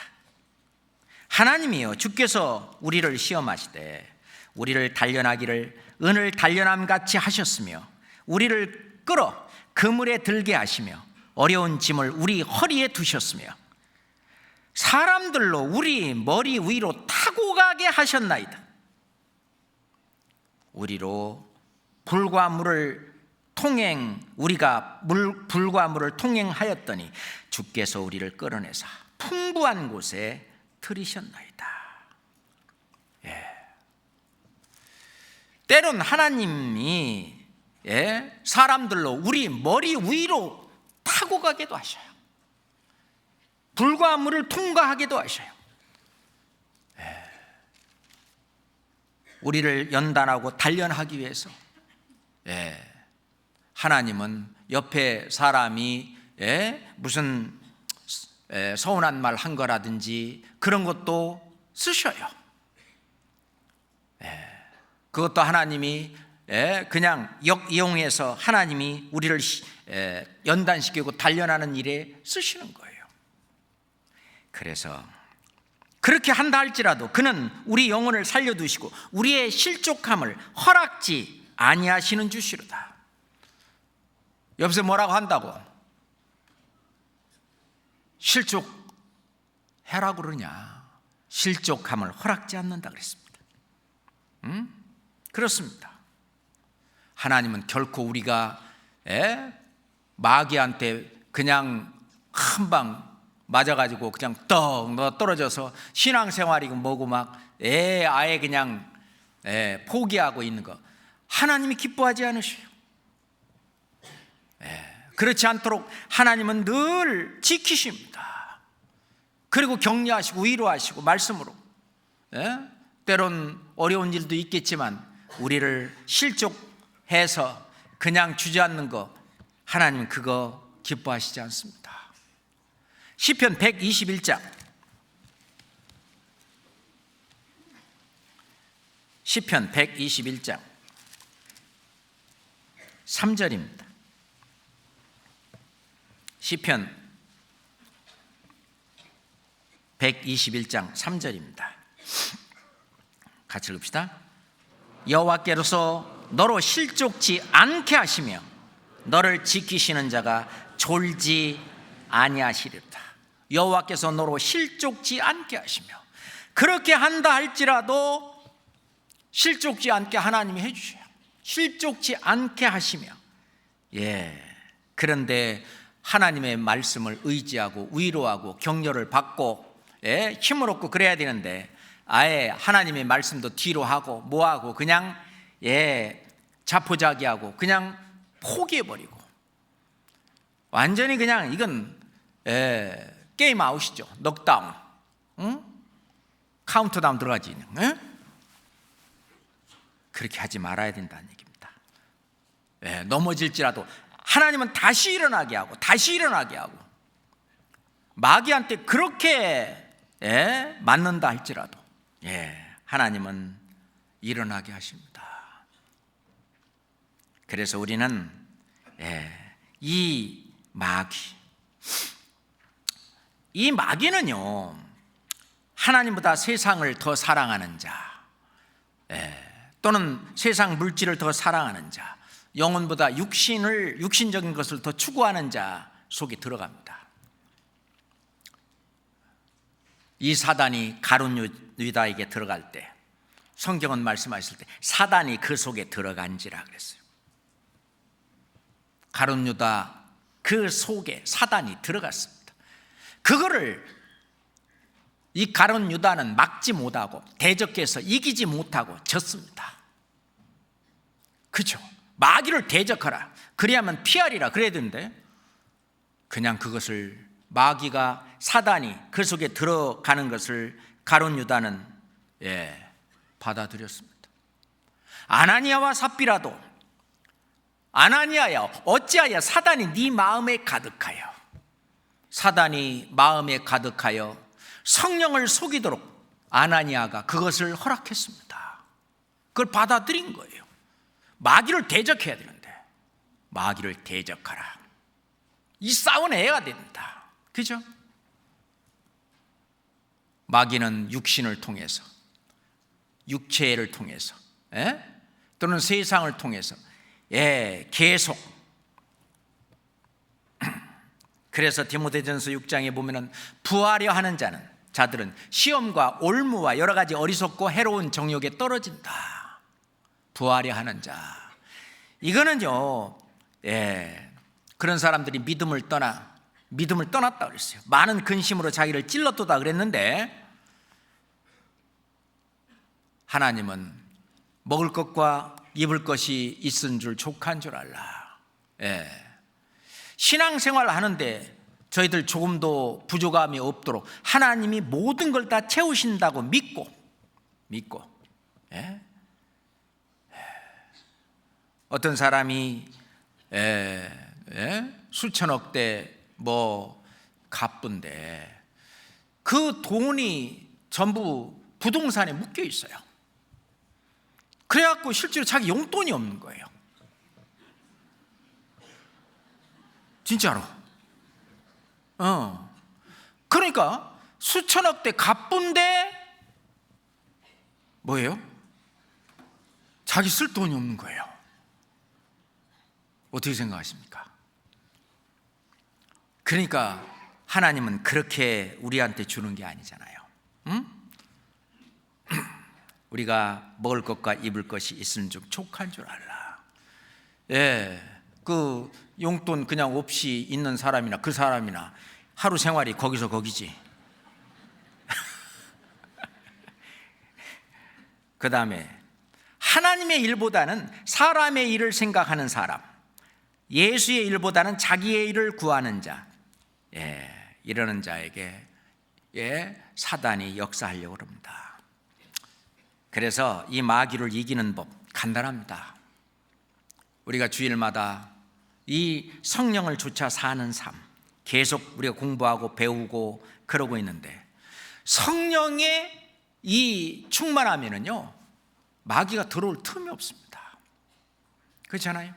하나님이여 주께서 우리를 시험하시되 우리를 단련하기를 은을 단련함같이 하셨으며 우리를 끌어 그물에 들게 하시며 어려운 짐을 우리 허리에 두셨으며 사람들로 우리 머리 위로 타고 가게 하셨나이다. 우리로 불과 물을 우리가 불과 물을 통행하였더니 주께서 우리를 끌어내사 풍부한 곳에 들이셨나이다. 때론 하나님이 사람들로 우리 머리 위로 타고 가기도 하셔요. 불과 물을 통과하기도 하셔요. 우리를 연단하고 단련하기 위해서 하나님은 옆에 사람이 무슨 서운한 말 한 거라든지 그런 것도 쓰셔요. 그것도 하나님이 그냥 역이용해서 하나님이 우리를 연단시키고 단련하는 일에 쓰시는 거예요. 그래서 그렇게 한다 할지라도 그는 우리 영혼을 살려두시고 우리의 실족함을 허락지 아니하시는 주시로다. 옆에서 뭐라고 한다고? 실족해라 그러냐? 실족함을 허락지 않는다 그랬습니다. 그렇습니다. 하나님은 결코 우리가 마귀한테 그냥 한 방 맞아가지고 그냥 떡 떨어져서 신앙생활이고 뭐고 막 아예 그냥 포기하고 있는 거 하나님이 기뻐하지 않으셔요. 그렇지 않도록 하나님은 늘 지키십니다. 그리고 격려하시고 위로하시고 말씀으로 때론 어려운 일도 있겠지만 우리를 실족해서 그냥 주저앉는 거 하나님은 그거 기뻐하시지 않습니다. 시편 121장 시편 121장 3절입니다. 시편 121장 3절입니다. 같이 읽읍시다. 여호와께로서 너로 실족지 않게 하시며 너를 지키시는 자가 졸지 아니하시리로다. 여호와께서 너로 실족지 않게 하시며, 그렇게 한다 할지라도 실족지 않게 하나님이 해주셔요. 실족지 않게 하시며, 그런데 하나님의 말씀을 의지하고 위로하고 격려를 받고 힘을 얻고 그래야 되는데 아예 하나님의 말씀도 뒤로 하고 뭐하고 그냥 자포자기하고 그냥 포기해버리고 완전히 그냥 이건 게임 아웃이죠. 넉다운, 카운트다운 들어가지. 그렇게 하지 말아야 된다는 얘기입니다. 넘어질지라도 하나님은 다시 일어나게 하고 다시 일어나게 하고, 마귀한테 그렇게 맞는다 할지라도 하나님은 일어나게 하십니다. 그래서 우리는 이 마귀는요, 하나님보다 세상을 더 사랑하는 자, 또는 세상 물질을 더 사랑하는 자, 영혼보다 육신적인 것을 더 추구하는 자 속에 들어갑니다. 이 사단이 가룟 유다에게 들어갈 때 성경은 말씀하실 때 사단이 그 속에 들어간지라 그랬어요. 가룟 유다 그 속에 사단이 들어갔습니다. 그거를 이 가룟 유다는 막지 못하고 대적해서 이기지 못하고 졌습니다. 그죠? 마귀를 대적하라, 그래야만 피하리라 그래야 되는데 그냥 그것을 마귀가 사단이 그 속에 들어가는 것을 가룟 유다는 받아들였습니다. 아나니아와 삽비라도, 아나니아야 어찌하여 사단이 네 마음에 가득하여, 사단이 마음에 가득하여 성령을 속이도록 아나니아가 그것을 허락했습니다. 그걸 받아들인 거예요. 마귀를 대적해야 되는데 마귀를 대적하라, 이 싸움은 해야 된다. 그죠? 마귀는 육신을 통해서, 육체를 통해서 또는 세상을 통해서 계속, 그래서 디모데전서 6장에 보면은 부하려 하는 자들은 시험과 올무와 여러 가지 어리석고 해로운 정욕에 떨어진다. 부하려 하는 자, 이거는요 그런 사람들이 믿음을 떠났다 그랬어요. 많은 근심으로 자기를 찔렀도다 그랬는데 하나님은 먹을 것과 입을 것이 있은 줄 족한 줄 알라. 신앙생활 하는데 저희들 조금도 부족함이 없도록 하나님이 모든 걸 다 채우신다고 믿고 어떤 사람이 수천억대 뭐 갚은데 그 돈이 전부 부동산에 묶여 있어요. 그래갖고 실제로 자기 용돈이 없는 거예요. 진짜로. 그러니까 수천억대 가뿐데 뭐예요? 자기 쓸 돈이 없는 거예요. 어떻게 생각하십니까? 그러니까 하나님은 그렇게 우리한테 주는 게 아니잖아요. 응? 우리가 먹을 것과 입을 것이 있으면 좀 족한 줄 알라. 그 용돈 그냥 없이 있는 사람이나 그 사람이나 하루 생활이 거기서 거기지. 그 다음에 하나님의 일보다는 사람의 일을 생각하는 사람, 예수의 일보다는 자기의 일을 구하는 자, 이러는 자에게 사단이 역사하려고 합니다. 그래서 이 마귀를 이기는 법 간단합니다. 우리가 주일마다 이 성령을 쫓아 사는 삶 계속 우리가 공부하고 배우고 그러고 있는데, 성령의 이 충만하면은요 마귀가 들어올 틈이 없습니다. 그렇잖아요.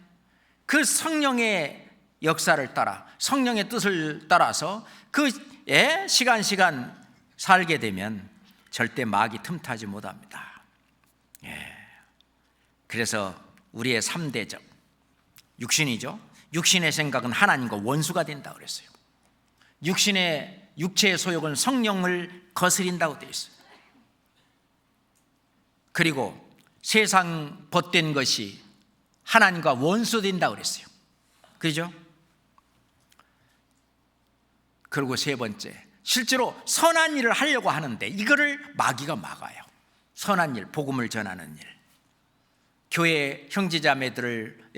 그 성령의 역사를 따라 성령의 뜻을 따라서 그 시간 살게 되면 절대 마귀 틈타지 못합니다. 그래서 우리의 3대적 육신이죠. 육신의 생각은 하나님과 원수가 된다고 그랬어요. 육체의 소욕은 성령을 거스린다고 되어 있어요. 그리고 세상 벗된 것이 하나님과 원수된다고 그랬어요. 그죠? 그리고 세 번째, 실제로 선한 일을 하려고 하는데 이거를 마귀가 막아요. 선한 일, 복음을 전하는 일, 교회 형제자매들을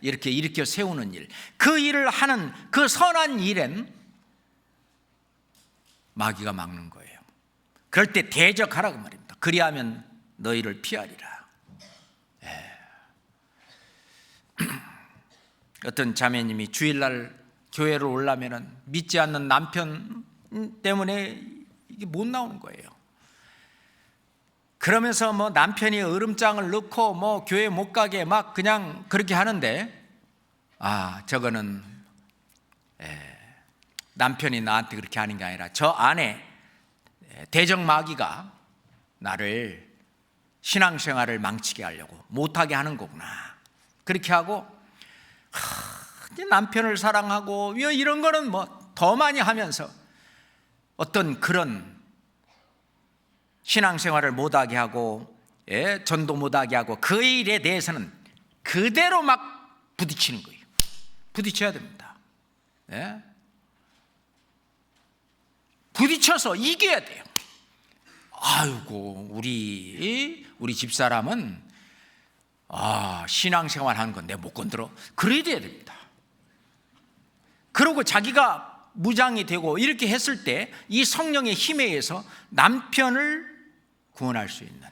이렇게 일으켜 세우는 일, 그 일을 하는 그 선한 일엔 마귀가 막는 거예요. 그럴 때 대적하라고 말입니다. 그리하면 너희를 피하리라. 어떤 자매님이 주일날 교회를 오려면 믿지 않는 남편 때문에 이게 못 나오는 거예요. 그러면서 뭐 남편이 으름장을 넣고 뭐 교회 못 가게 막 그냥 그렇게 하는데, 저거는 남편이 나한테 그렇게 하는 게 아니라 저 안에 대적 마귀가 나를 신앙생활을 망치게 하려고 못하게 하는 거구나. 그렇게 하고 남편을 사랑하고 이런 거는 뭐 더 많이 하면서 어떤 그런 신앙생활을 못하게 하고 전도 못하게 하고 그 일에 대해서는 그대로 막 부딪히는 거예요. 부딪혀야 됩니다. 부딪혀서 이겨야 돼요. 아이고 우리 집사람은 신앙생활 하는 건 내가 못 건드려. 그래야 됩니다. 그리고 자기가 무장이 되고 이렇게 했을 때 이 성령의 힘에 의해서 남편을 구원할 수 있는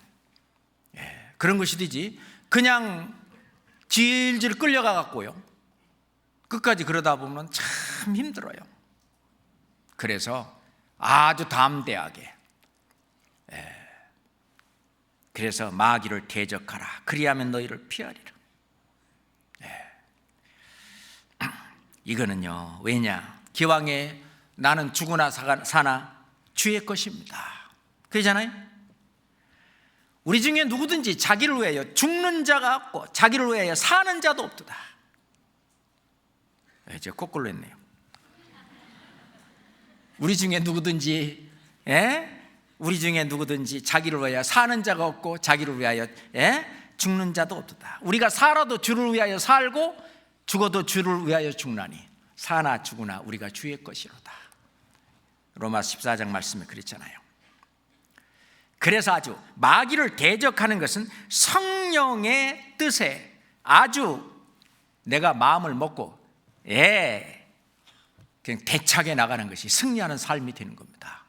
그런 것이 되지, 그냥 질질 끌려가 갖고요 끝까지 그러다 보면 참 힘들어요. 그래서 아주 담대하게, 그래서 마귀를 대적하라. 그리하면 너희를 피하리라. 이거는요, 왜냐, 기왕에 나는 죽으나 사나 주의 것입니다. 그러잖아요. 우리 중에 누구든지 자기를 위하여 죽는 자가 없고 자기를 위하여 사는 자도 없도다. 제가 거꾸로 했네요. 우리 중에 누구든지 자기를 위하여 사는 자가 없고 자기를 위하여 죽는 자도 없도다. 우리가 살아도 주를 위하여 살고 죽어도 주를 위하여 죽나니 사나 죽으나 우리가 주의 것이로다. 로마서 14장 말씀에 그랬잖아요. 그래서 아주 마귀를 대적하는 것은 성령의 뜻에 아주 내가 마음을 먹고 그냥 대차게 나가는 것이 승리하는 삶이 되는 겁니다.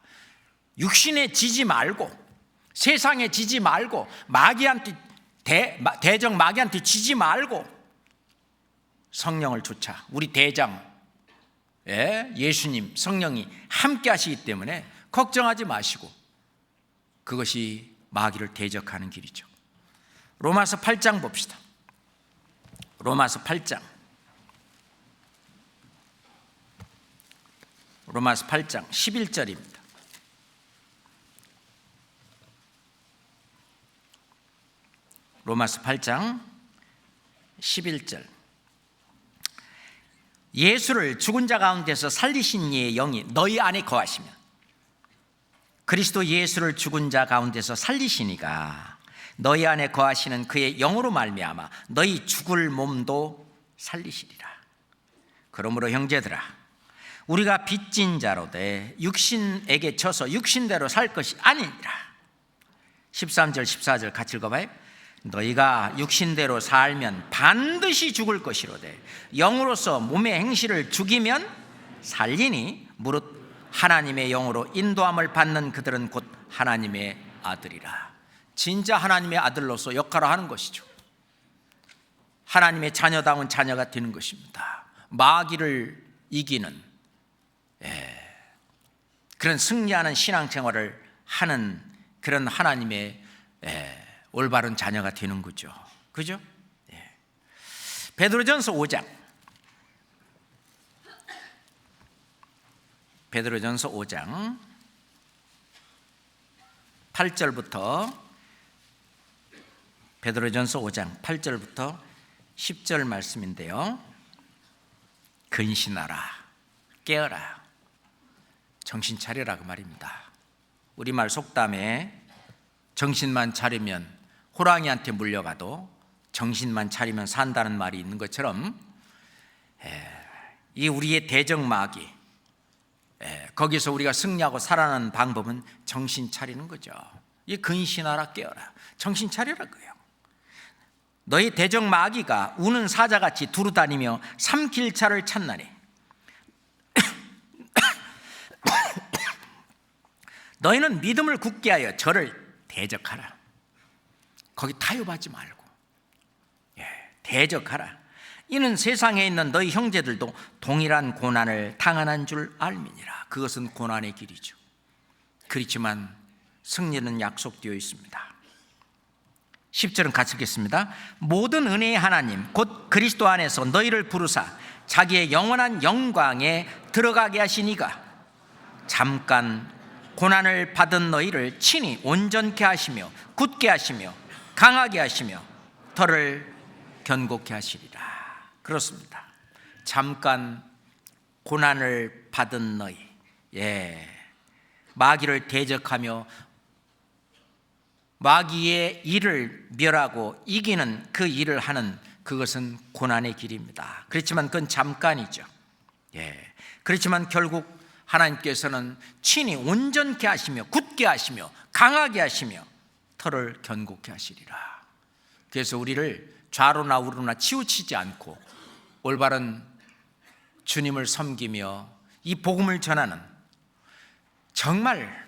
육신에 지지 말고 세상에 지지 말고 마귀한테 대적 마귀한테 지지 말고 성령을 쫓아 우리 대장 예수님 성령이 함께 하시기 때문에 걱정하지 마시고 그것이 마귀를 대적하는 길이죠. 로마서 8장 봅시다. 로마서 8장. 로마서 8장 11절입니다. 로마서 8장 11절. 예수를 죽은 자 가운데서 살리신 이의 영이 너희 안에 거하시면, 그리스도 예수를 죽은 자 가운데서 살리시니가 너희 안에 거하시는 그의 영으로 말미암아 너희 죽을 몸도 살리시리라. 그러므로 형제들아, 우리가 빚진 자로되 육신에게 져서 육신대로 살 것이 아니니라. 13절 14절 같이 읽어봐요. 너희가 육신대로 살면 반드시 죽을 것이로되 영으로서 몸의 행실을 죽이면 살리니 무릇 하나님의 영으로 인도함을 받는 그들은 곧 하나님의 아들이라. 진짜 하나님의 아들로서 역할을 하는 것이죠. 하나님의 자녀다운 자녀가 되는 것입니다. 마귀를 이기는 그런 승리하는 신앙생활을 하는 그런 하나님의 올바른 자녀가 되는 거죠. 그죠? 베드로전서 5장. 베드로전서 5장 8절부터 베드로전서 5장 8절부터 10절 말씀인데요. 근신하라, 깨어라, 정신 차려라 그 말입니다. 우리말 속담에 정신만 차리면 호랑이한테 물려가도 정신만 차리면 산다는 말이 있는 것처럼 이 우리의 대적마귀, 거기서 우리가 승리하고 살아나는 방법은 정신 차리는 거죠. 이 근신하라, 깨어라, 정신 차려라 거예요. 너희 대적마귀가 우는 사자같이 두루다니며 삼킬 차를 찾나니 너희는 믿음을 굳게 하여 저를 대적하라. 거기 타협하지 말고 대적하라. 이는 세상에 있는 너희 형제들도 동일한 고난을 당하는 줄 알미니라. 그것은 고난의 길이죠. 그렇지만 승리는 약속되어 있습니다. 10절은 같이 읽겠습니다. 모든 은혜의 하나님 곧 그리스도 안에서 너희를 부르사 자기의 영원한 영광에 들어가게 하시니가 잠깐 고난을 받은 너희를 친히 온전케 하시며 굳게 하시며 강하게 하시며 터를 견고케 하시리라. 그렇습니다. 잠깐 고난을 받은 너희, 마귀를 대적하며 마귀의 일을 멸하고 이기는 그 일을 하는 그것은 고난의 길입니다. 그렇지만 그건 잠깐이죠. 그렇지만 결국 하나님께서는 친히 온전케 하시며 굳게 하시며 강하게 하시며 터를 견고케 하시리라. 그래서 우리를 좌로나 우로나 치우치지 않고 올바른 주님을 섬기며 이 복음을 전하는, 정말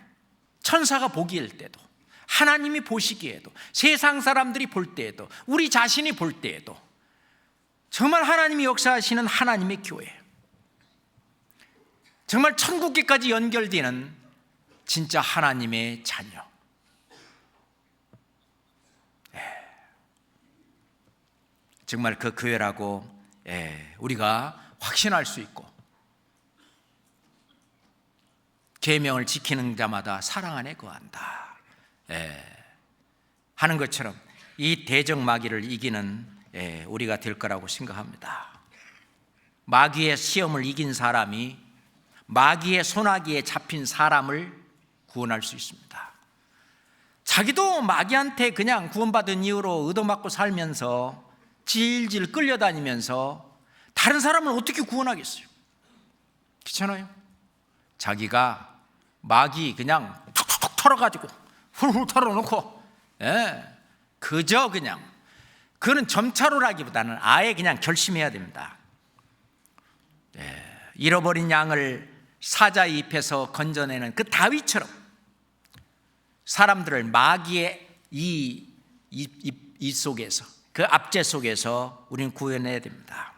천사가 보기일 때도 하나님이 보시기에도 세상 사람들이 볼 때에도 우리 자신이 볼 때에도 정말 하나님이 역사하시는 하나님의 교회, 정말 천국계까지 연결되는 진짜 하나님의 자녀, 정말 그 교회라고 우리가 확신할 수 있고 계명을 지키는 자마다 사랑 안에 거한다 하는 것처럼 이 대적 마귀를 이기는 우리가 될 거라고 생각합니다. 마귀의 시험을 이긴 사람이 마귀의 소나기에 잡힌 사람을 구원할 수 있습니다. 자기도 마귀한테 그냥 구원받은 이후로 얻어맞고 살면서 질질 끌려다니면서 다른 사람을 어떻게 구원하겠어요? 그렇잖아요. 자기가 마귀 그냥 툭툭툭 털어가지고 훌훌 털어놓고 그저 그냥, 그는 점차로라기보다는 아예 그냥 결심해야 됩니다. 잃어버린 양을 사자 잎에서 건져내는 그 다윗처럼 사람들을 마귀의 이 속에서, 그 압제 속에서 우리는 구해내야 됩니다.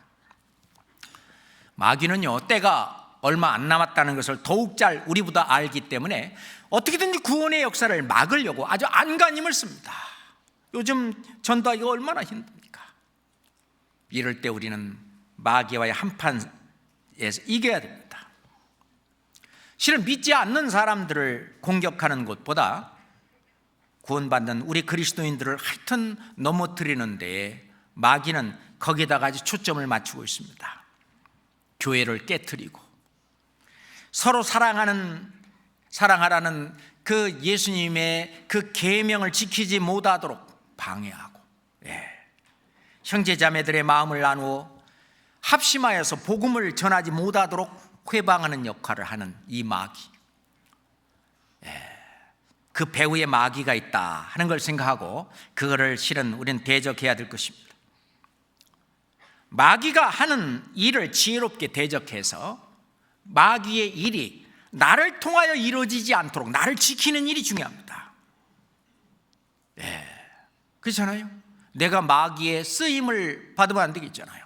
마귀는요, 때가 얼마 안 남았다는 것을 더욱 잘 우리보다 알기 때문에 어떻게든지 구원의 역사를 막으려고 아주 안간힘을 씁니다. 요즘 전도하기가 얼마나 힘듭니까? 이럴 때 우리는 마귀와의 한판에서 이겨야 됩니다. 실은 믿지 않는 사람들을 공격하는 것보다 구원받는 우리 그리스도인들을 하여튼 넘어뜨리는 데에 마귀는 거기다가 아주 초점을 맞추고 있습니다. 교회를 깨트리고 서로 사랑하라는 그 예수님의 그 계명을 지키지 못하도록 방해하고, 형제자매들의 마음을 나누어 합심하여서 복음을 전하지 못하도록 회방하는 역할을 하는 이 마귀, 그 배후에 마귀가 있다 하는 걸 생각하고 그거를 실은 우리는 대적해야 될 것입니다. 마귀가 하는 일을 지혜롭게 대적해서 마귀의 일이 나를 통하여 이루어지지 않도록 나를 지키는 일이 중요합니다. 그렇잖아요. 내가 마귀의 쓰임을 받으면 안 되겠잖아요.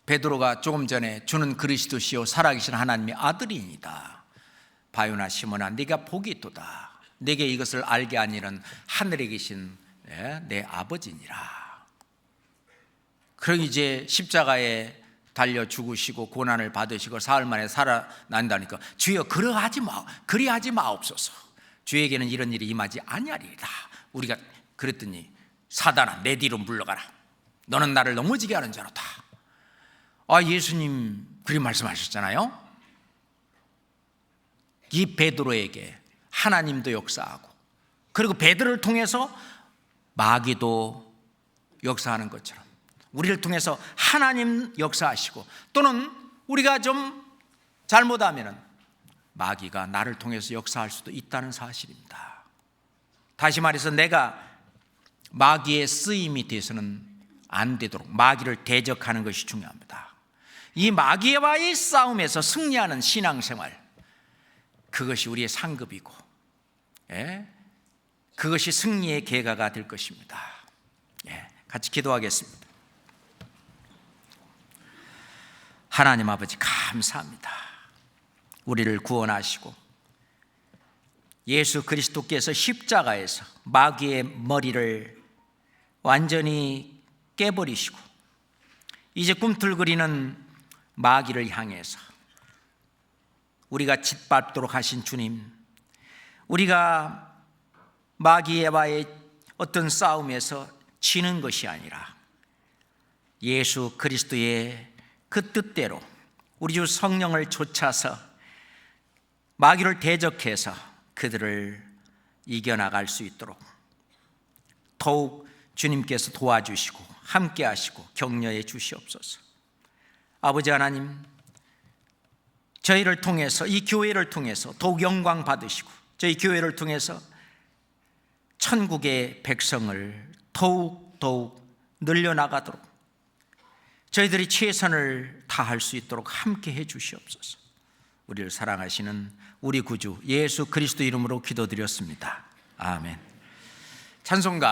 베드로가 조금 전에 주는 그리스도시요 살아계신 하나님의 아들이니이다. 바요나 시몬아, 네가 복이 있도다. 내게 이것을 알게 하니는 하늘에 계신 내 아버지니라. 그럼 이제 십자가에 달려 죽으시고 고난을 받으시고 사흘 만에 살아난다니까 주여 그리하지 마옵소서. 주에게는 이런 일이 임하지 아니하리이다. 우리가 그랬더니 사단아 내 뒤로 물러가라. 너는 나를 넘어지게 하는 자로다. 예수님 그리 말씀하셨잖아요. 이 베드로에게 하나님도 역사하고 그리고 베드로를 통해서 마귀도 역사하는 것처럼 우리를 통해서 하나님 역사하시고 또는 우리가 좀 잘못하면 마귀가 나를 통해서 역사할 수도 있다는 사실입니다. 다시 말해서 내가 마귀의 쓰임이 돼서는 안 되도록 마귀를 대적하는 것이 중요합니다. 이 마귀와의 싸움에서 승리하는 신앙생활, 그것이 우리의 상급이고 그것이 승리의 계가가 될 것입니다. 같이 기도하겠습니다. 하나님 아버지 감사합니다. 우리를 구원하시고 예수 그리스도께서 십자가에서 마귀의 머리를 완전히 깨버리시고 이제 꿈틀거리는 마귀를 향해서 우리가 짓밟도록 하신 주님, 우리가 마귀와의 어떤 싸움에서 지는 것이 아니라 예수 그리스도의 그 뜻대로 우리 주 성령을 좇아서 마귀를 대적해서 그들을 이겨나갈 수 있도록 더욱 주님께서 도와주시고 함께 하시고 격려해 주시옵소서. 아버지 하나님, 저희를 통해서 이 교회를 통해서 더욱 영광 받으시고 저희 교회를 통해서 천국의 백성을 더욱 늘려나가도록 저희들이 최선을 다할 수 있도록 함께 해 주시옵소서. 우리를 사랑하시는 우리 구주 예수 그리스도 이름으로 기도드렸습니다. 아멘. 찬송가